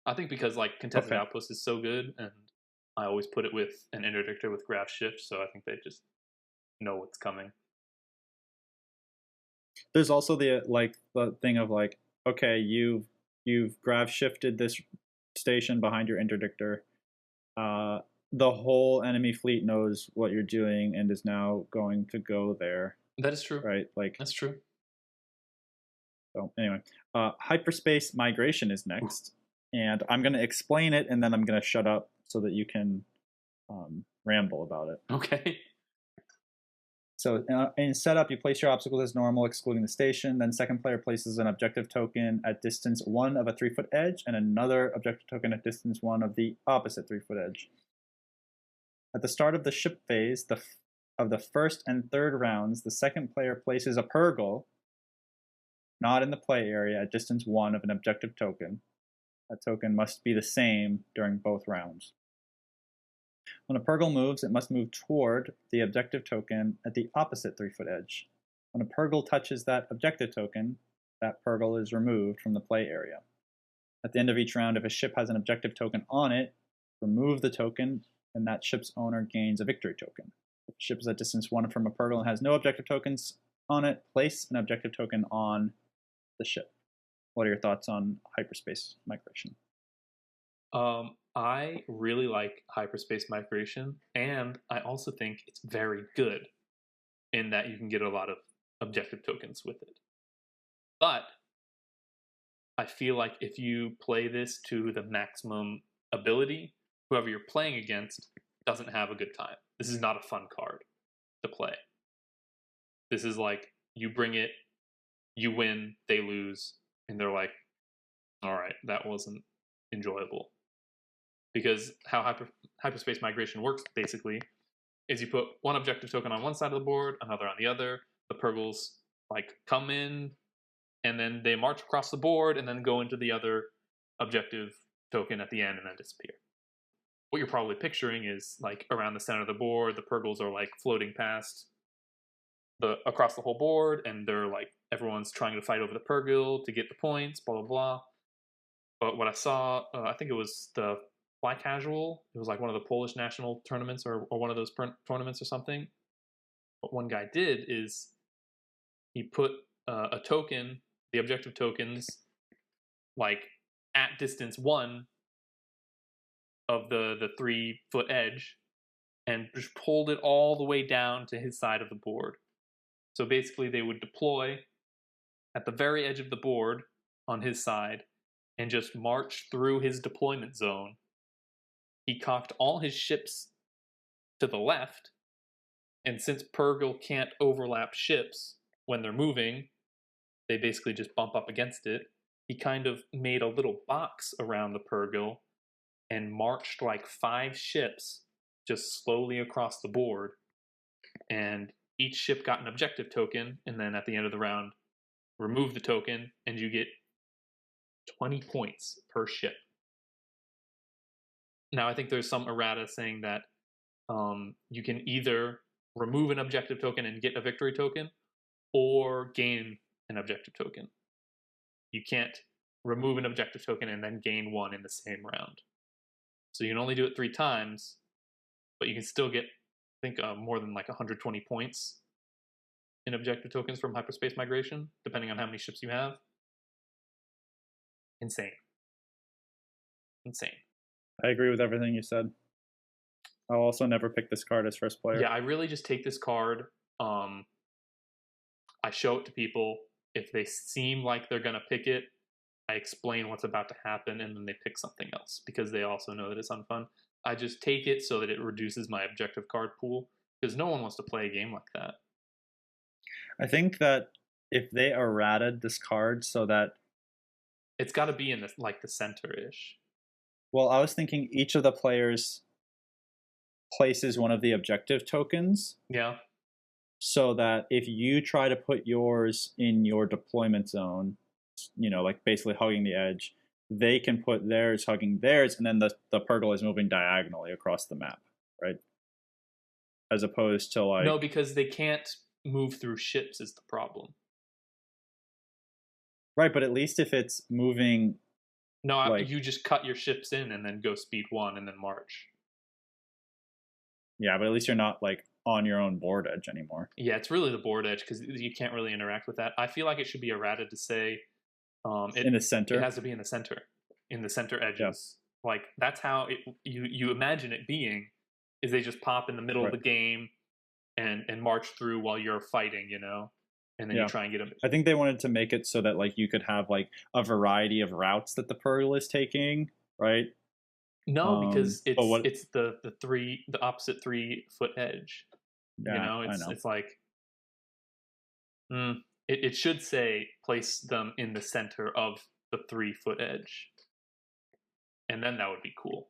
I think because like contested outpost is so good, and I always put it with an interdictor with graph shift, so I think they just know what's coming. There's also the thing of like, okay, you've graph shifted this station behind your interdictor. The whole enemy fleet knows what you're doing and is now going to go there. That is true. Right? Like that's true. So anyway, hyperspace migration is next, and I'm going to explain it, and then I'm going to shut up so that you can ramble about it. Okay. So in setup, you place your obstacles as normal, excluding the station. Then second player places an objective token at distance 1 of a 3-foot edge, and another objective token at distance 1 of the opposite 3-foot edge. At the start of the ship phase of the first and third rounds, the second player places a Purgle, not in the play area, at distance 1 of an objective token. That token must be the same during both rounds. When a Purgle moves, it must move toward the objective token at the opposite 3-foot edge. When a Purgle touches that objective token, that Purgle is removed from the play area. At the end of each round, if a ship has an objective token on it, remove the token, and that ship's owner gains a victory token. If a ship is at distance 1 from a Purgle and has no objective tokens on it, place an objective token on the ship. What are your thoughts on hyperspace migration? I really like hyperspace migration, and I also think it's very good in that you can get a lot of objective tokens with it. But I feel like if you play this to the maximum ability, whoever you're playing against doesn't have a good time. This is not a fun card to play. This is like, you bring it, you win, they lose, and they're like, all right, that wasn't enjoyable. Because how hyperspace migration works, basically, is you put one objective token on one side of the board, another on the other. The Purgles like come in, and then they march across the board, and then go into the other objective token at the end, and then disappear. What you're probably picturing is like around the center of the board, the Purgles are like floating past across the whole board, and they're like, everyone's trying to fight over the Purgle to get the points, blah blah blah. But what I saw, I think it was the Fly Casual. It was like one of the Polish national tournaments or one of those tournaments or something. What one guy did is he put a token, the objective tokens, like at distance 1 of the 3-foot edge, and just pulled it all the way down to his side of the board. So basically they would deploy at the very edge of the board on his side and just march through his deployment zone. He cocked all his ships to the left, and since Purgle can't overlap ships when they're moving, they basically just bump up against it. He kind of made a little box around the Purgle and marched like 5 ships just slowly across the board and each ship got an objective token, and then at the end of the round, remove the token, and you get 20 points per ship. Now, I think there's some errata saying that you can either remove an objective token and get a victory token, or gain an objective token. You can't remove an objective token and then gain one in the same round. So you can only do it 3 times, but you can still get, I think, more than like 120 points in objective tokens from hyperspace migration, depending on how many ships you have. Insane. I agree with everything you said. I'll also never pick this card as first player. Yeah, I really just take this card. I show it to people. If they seem like they're going to pick it, I explain what's about to happen, and then they pick something else because they also know that it's unfun. I just take it so that it reduces my objective card pool because no one wants to play a game like that. I think that if they errated this card so that it's got to be in the center-ish. Well, I was thinking each of the players places one of the objective tokens. Yeah. So that if you try to put yours in your deployment zone, like basically hugging the edge, they can put theirs hugging theirs, and then the pergola is moving diagonally across the map, right? As opposed to like... No, because they can't move through ships is the problem. Right, but at least if it's moving... No, you just cut your ships in and then go speed 1 and then march. Yeah, but at least you're not like on your own board edge anymore. Yeah, it's really the board edge because you can't really interact with that. I feel like it should be errata to say in the center. It has to be in the center edges. Yeah. Like that's how you imagine it being. Is they just pop in the middle of the game and march through while you're fighting, and then you try and get them. I think they wanted to make it so that like you could have like a variety of routes that the pergola is taking, right? No, because it's the opposite 3-foot edge. Yeah, it's like it should say place them in the center of the 3-foot edge, and then that would be cool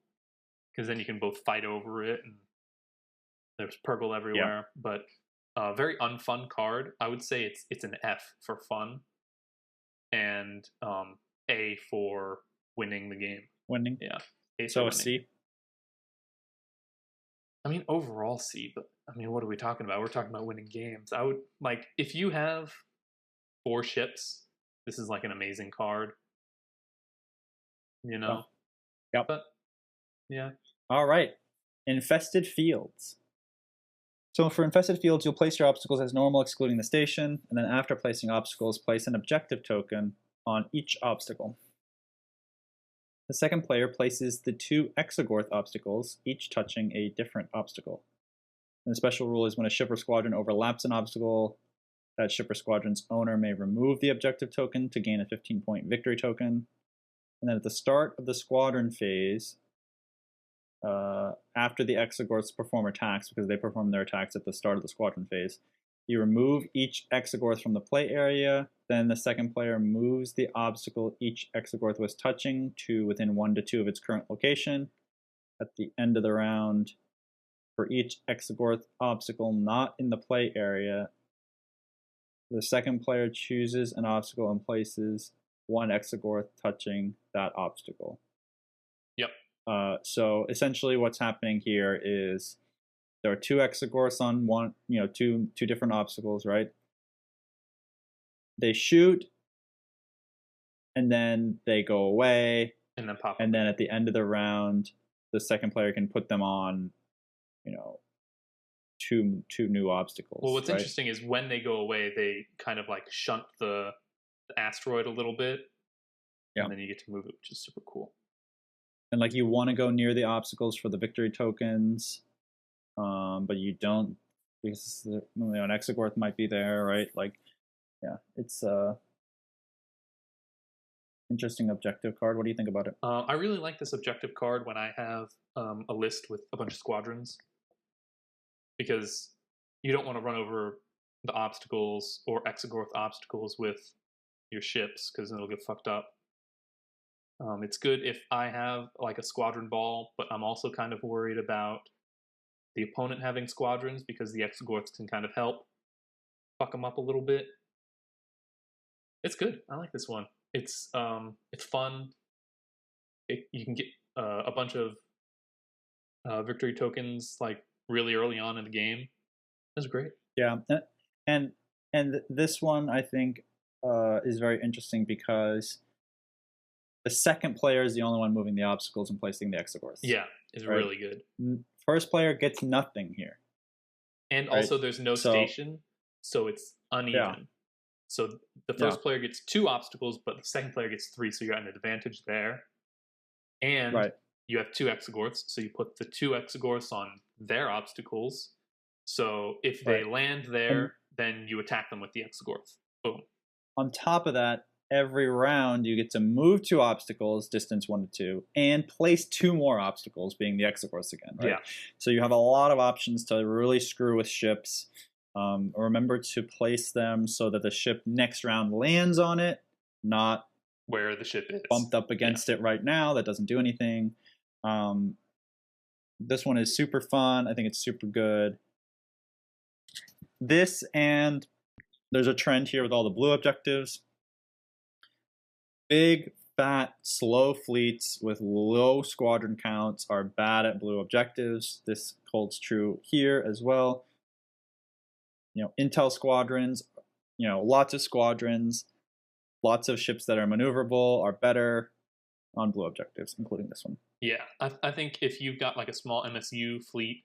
because then you can both fight over it and there's pergola everywhere. Yeah. But very unfun card. I would say it's an F for fun and A for winning the game. Winning, yeah. So a C? I mean, overall C, but I mean, what are we talking about? We're talking about winning games. I would, like, if you have 4 ships, this is like an amazing card. Oh. Yep. But, yeah. All right. Infested Fields. So for Infested Fields, you'll place your obstacles as normal, excluding the station, and then after placing obstacles, place an objective token on each obstacle. The second player places the 2 Exogorth obstacles, each touching a different obstacle. And the special rule is when a ship or squadron overlaps an obstacle, that ship or squadron's owner may remove the objective token to gain a 15-point victory token. And then at the start of the squadron phase, after the Exogorths perform attacks, because they perform their attacks at the start of the squadron phase, you remove each Exogorth from the play area. Then the second player moves the obstacle each Exogorth was touching to within 1 to 2 of its current location. At the end of the round, for each Exogorth obstacle not in the play area, the second player chooses an obstacle and places 1 Exogorth touching that obstacle. Yep. So essentially what's happening here is there are 2 Exogorths on one, two different obstacles, right? They shoot, and then they go away, and then pop. And then at the end of the round, the second player can put them on, two new obstacles. Well, what's interesting is when they go away, they kind of like shunt the asteroid a little bit, and then you get to move it, which is super cool. And like you want to go near the obstacles for the victory tokens, but you don't because an Exogorth might be there, right? Like, yeah, it's interesting objective card. What do you think about it? I really like this objective card when I have a list with a bunch of squadrons, because you don't want to run over the obstacles or Exogorth obstacles with your ships, because then it'll get fucked up. It's good if I have like a squadron ball, but I'm also kind of worried about the opponent having squadrons because the Exogorths can kind of help fuck them up a little bit. It's good. I like this one. It's fun. You can get a bunch of victory tokens like really early on in the game. That's great. Yeah, and this one I think is very interesting because the second player is the only one moving the obstacles and placing the Exogorths. Yeah, it's right? really good. First player gets nothing here. And right? also there's no station, so it's uneven. Yeah. So the first player gets 2 obstacles, but the second player gets 3, so you're at an advantage there. And you have 2 Exogorths, so you put the 2 Exogorths on their obstacles. So if they land there, then you attack them with the Exogorth. Boom. On top of that, every round you get to move 2 obstacles, distance 1 to 2, and place 2 more obstacles, being the Exogorths again. Right? Yeah. So you have a lot of options to really screw with ships. Remember to place them so that the ship next round lands on it, not where the ship is bumped up against it right now. That doesn't do anything. This one is super fun. I think it's super good. This, and there's a trend here with all the blue objectives. Big, fat, slow fleets with low squadron counts are bad at blue objectives. This holds true here as well. Intel squadrons, lots of squadrons, lots of ships that are maneuverable are better on blue objectives, including this one. Yeah, I think if you've got like a small MSU fleet,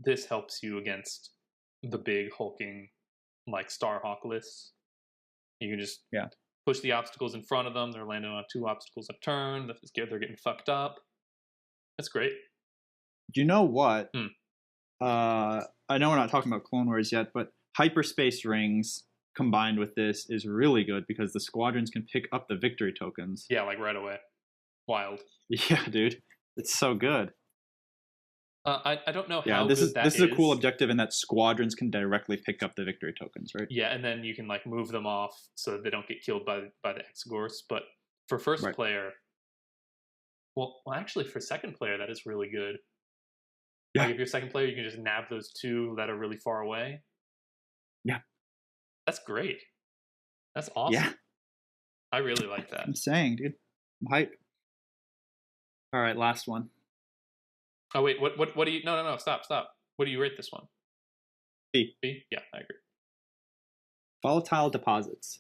this helps you against the big hulking like Starhawk lists. You can just push the obstacles in front of them. They're landing on 2 obstacles a turn. They're getting fucked up. That's great. Do you know what? I know we're not talking about Clone Wars yet, but hyperspace rings combined with this is really good because the squadrons can pick up the victory tokens. Yeah, like right away. Wild. Yeah, dude. It's so good. I don't know how this good is that this is a cool objective in that squadrons can directly pick up the victory tokens, right? Yeah, and then you can like move them off so they don't get killed by the Exogorths. But for first player, well, actually for second player, that is really good. Yeah. Like if you're second player, you can just nab those 2 that are really far away. Yeah. That's great. That's awesome. Yeah. I really like that. I'm saying, dude. I'm hype. All right, last one. Oh, wait, what do you... No, stop. What do you rate this one? B. B? Yeah, I agree. Volatile deposits.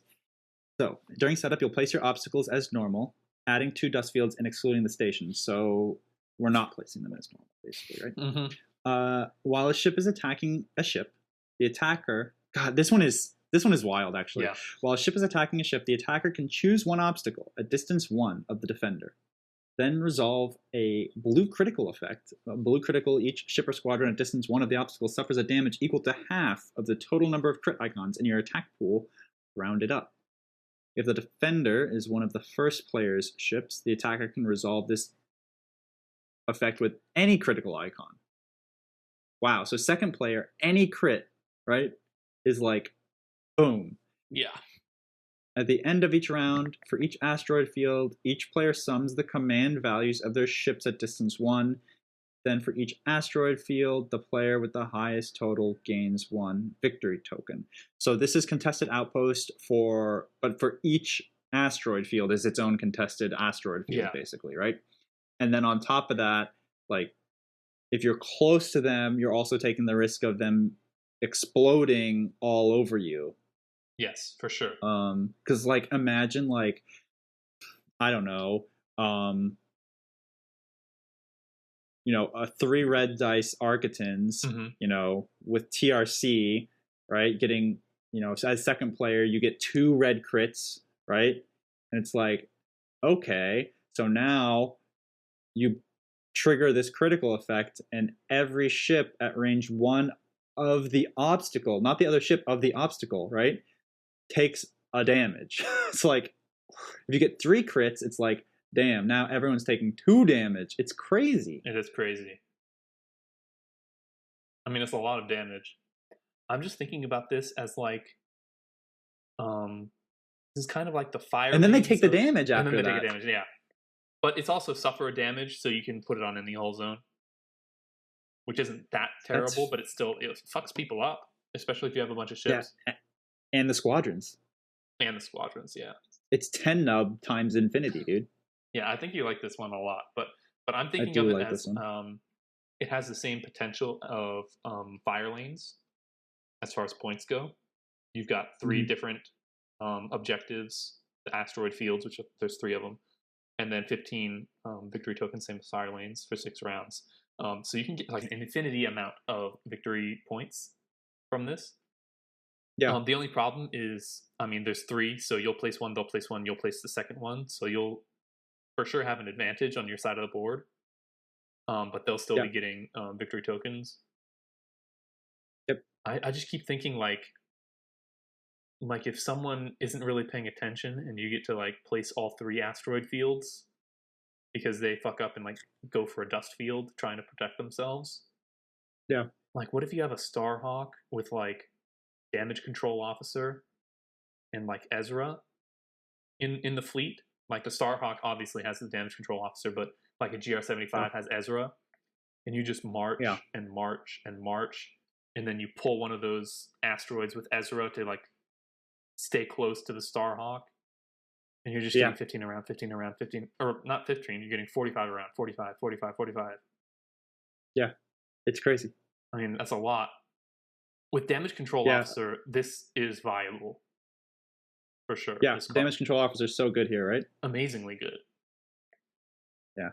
So, during setup, you'll place your obstacles as normal, adding 2 dust fields and excluding the stations. So, we're not placing them as normal, basically, right? Mm-hmm. While a ship is attacking a ship, the attacker... God, this one is wild, actually. Yeah. While a ship is attacking a ship, the attacker can choose 1 obstacle at distance 1 of the defender. Then resolve a blue critical effect. Blue critical, each ship or squadron at distance 1 of the obstacle suffers a damage equal to half of the total number of crit icons in your attack pool, rounded up. If the defender is one of the first player's ships, the attacker can resolve this effect with any critical icon. Wow, so second player, any crit, right, is like, boom. Yeah. At the end of each round, for each asteroid field, each player sums the command values of their ships at distance 1. Then for each asteroid field, the player with the highest total gains 1 victory token. So this is contested outpost but for each asteroid field is its own contested asteroid field, basically, right? And then on top of that, like, if you're close to them, you're also taking the risk of them exploding all over you. Yes, for sure. Because like imagine like I don't know, a 3 red dice Architans, with TRC, right? Getting, as second player, you get 2 red crits, right? And it's like, okay, so now you trigger this critical effect, and every ship at range 1 of the obstacle, not the other ship of the obstacle, right, takes a damage. It's like, if you get 3 crits, it's like, damn, now everyone's taking 2 damage. It's crazy. It is crazy. I mean, it's a lot of damage. I'm just thinking about this as like, this is kind of like the fire. And then they take the damage after that. And then they take a damage, yeah. But it's also suffer a damage, so you can put it on in the hull zone. which isn't that terrible, but it fucks people up, especially if you have a bunch of ships. Yeah, and the squadrons. And the squadrons, yeah. It's 10 nub times infinity, dude. Yeah, I think you like this one a lot, but I'm I thinking do of it like as this one. it has the same potential of fire lanes as far as points go. You've got 3 different objectives, the asteroid fields, which there's 3 of them, and then 15 victory tokens, same as fire lanes for 6 rounds. So you can get like an infinity amount of victory points from this. Yeah. The only problem is, I mean, there's 3, so you'll place one, they'll place one, you'll place the second one, so you'll for sure have an advantage on your side of the board. But they'll still be getting victory tokens. Yep. I just keep thinking like if someone isn't really paying attention and you get to like place all 3 asteroid fields because they fuck up and like go for a dust field trying to protect themselves. Yeah. Like, what if you have a Starhawk with like damage control officer and like Ezra in the fleet? Like the Starhawk obviously has the damage control officer, but like a GR-75 has Ezra, and you just march and march and march, and then you pull one of those asteroids with Ezra to like stay close to the Starhawk, and you're just getting 15 around, 15 around, 15, or not 15, you're getting 45 around, 45, 45, 45. Yeah, it's crazy. I mean, that's a lot. With damage control officer, this is viable. For sure. Yeah, damage control officer is so good here, right? Amazingly good. Yeah.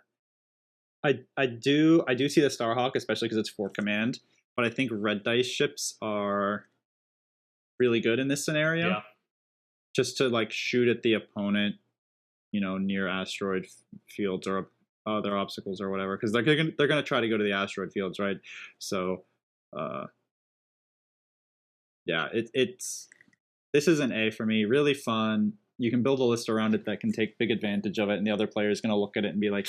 I do see the Starhawk, especially because it's 4 command, but I think red dice ships are really good in this scenario. Yeah. Just to like shoot at the opponent, near asteroid fields or other obstacles or whatever, because they're gonna try to go to the asteroid fields, right? So, yeah, it's this is an A for me. Really fun. You can build a list around it that can take big advantage of it, and the other player is going to look at it and be like,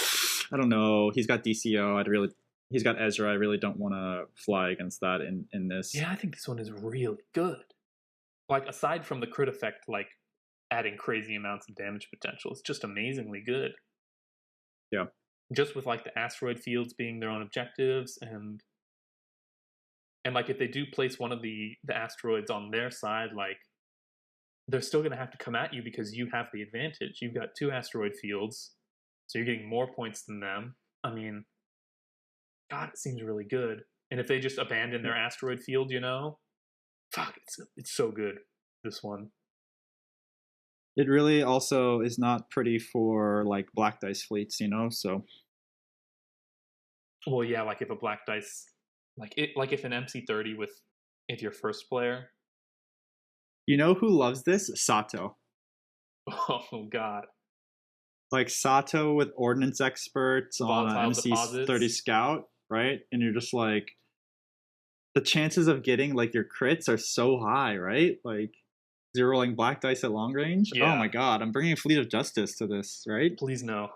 I don't know, he's got DCO. He's got Ezra. I really don't want to fly against that in this. Yeah, I think this one is really good. Like, aside from the crit effect, like adding crazy amounts of damage potential, it's just amazingly good. Yeah. Just with like the asteroid fields being their own objectives, and like if they do place one of the asteroids on their side, like they're still going to have to come at you because you have the advantage. You've got 2 asteroid fields, so you're getting more points than them. I mean, God, it seems really good. And if they just abandon their asteroid field, fuck, it's so good, this one. It really also is not pretty for like black dice fleets, so. Well, yeah, like if a black dice, like if an MC30 if you're first player. You know who loves this? Sato. Oh, God. Like Sato with ordnance experts on an MC30 Scout, right? And you're just like, the chances of getting like your crits are so high, right? Like zeroing black dice at long range. Yeah. Oh my God, I'm bringing Fleet of Justice to this, right? Please no.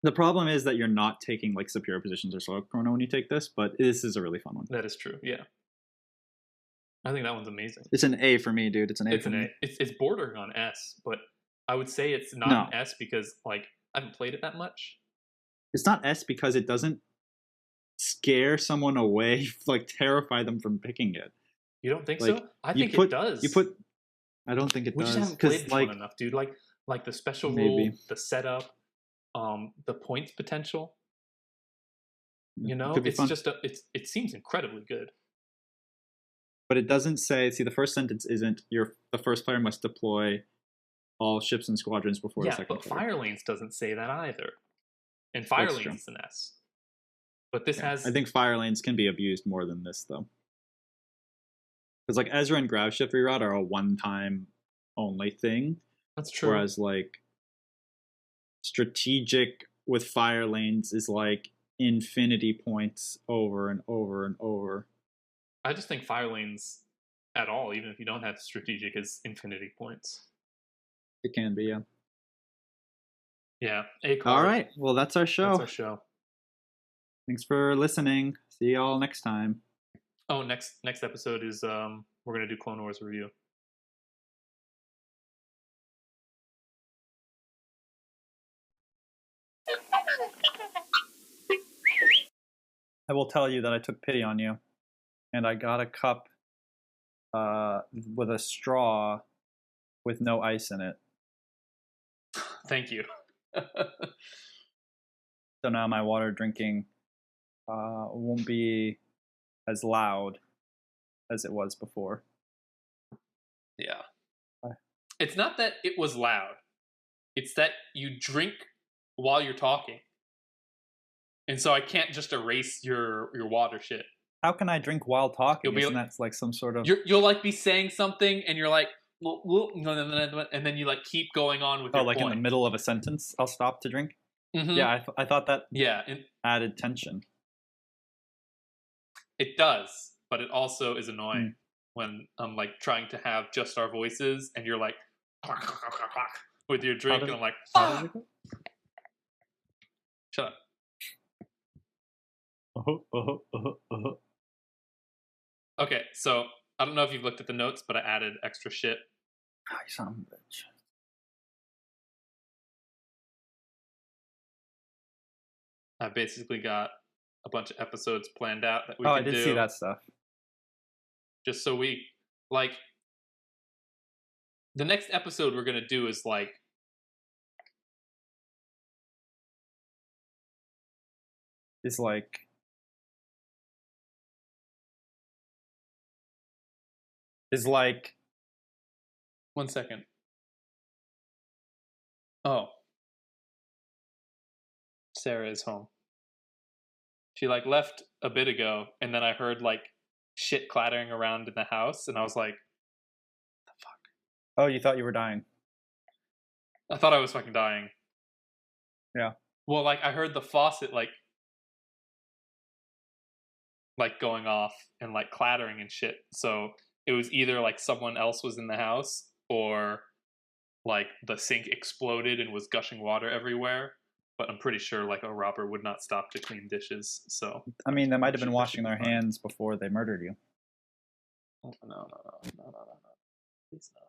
The problem is that you're not taking like superior positions or slow chrono when you take this, but this is a really fun one. That is true, yeah. I think that one's amazing. It's an A for me, dude. It's an A for me. It's bordering on S, but I would say it's not an S because like I haven't played it that much. It's not S because it doesn't scare someone away, like terrify them from picking it. You don't think so? I think it does. I don't think it does. We just haven't played this one enough, dude. Like the special rule, the setup, the points potential. It's just it seems incredibly good. But it doesn't say. See, the first sentence isn't the first player must deploy all ships and squadrons before the second player. Yeah, but Fire Lanes doesn't say that either. And Fire Lanes is an S. But this has. I think Fire Lanes can be abused more than this, though. Because like Ezra and Grav Shift Reroute are a one-time only thing. That's true. Whereas like strategic with Fire Lanes is like infinity points over and over and over. I just think Fire Lanes at all, even if you don't have strategic, is infinity points. It can be, yeah. Yeah. A card. All right. Well, that's our show. That's our show. Thanks for listening. See y'all next time. Oh, next episode is we're gonna do Clone Wars review. I will tell you that I took pity on you, and I got a cup with a straw with no ice in it. Thank you. So now my water drinking won't be as loud as it was before. Yeah. Bye. It's not that it was loud. It's that you drink while you're talking. And so I can't just erase your water shit. How can I drink while talking? You'll be- Isn't that like some sort of... You'll like be saying something and you're like, and then you like keep going on with your like point. in the middle of a sentence, I'll stop to drink? Mm-hmm. Yeah, I thought that and added tension. it does, but it also is annoying when I'm like trying to have just our voices and you're like with your drink and I'm like, how does it go? Shut up. Okay, so I don't know if you've looked at the notes, but I added extra shit. Oh, you son of a bitch. I basically got a bunch of episodes planned out that we can do. I did see that stuff. Just so we, like, the next episode we're going to do is like, one second. Oh. Sarah is home. She like left a bit ago and then I heard like shit clattering around in the house and I was like, the fuck? Oh, you thought you were dying. I thought I was fucking dying. Yeah. Well, like I heard the faucet like going off and like clattering and shit. So it was either like someone else was in the house or like the sink exploded and was gushing water everywhere. But I'm pretty sure like a robber would not stop to clean dishes. So I mean, they might have been washing their hands before they murdered you. No. Please no.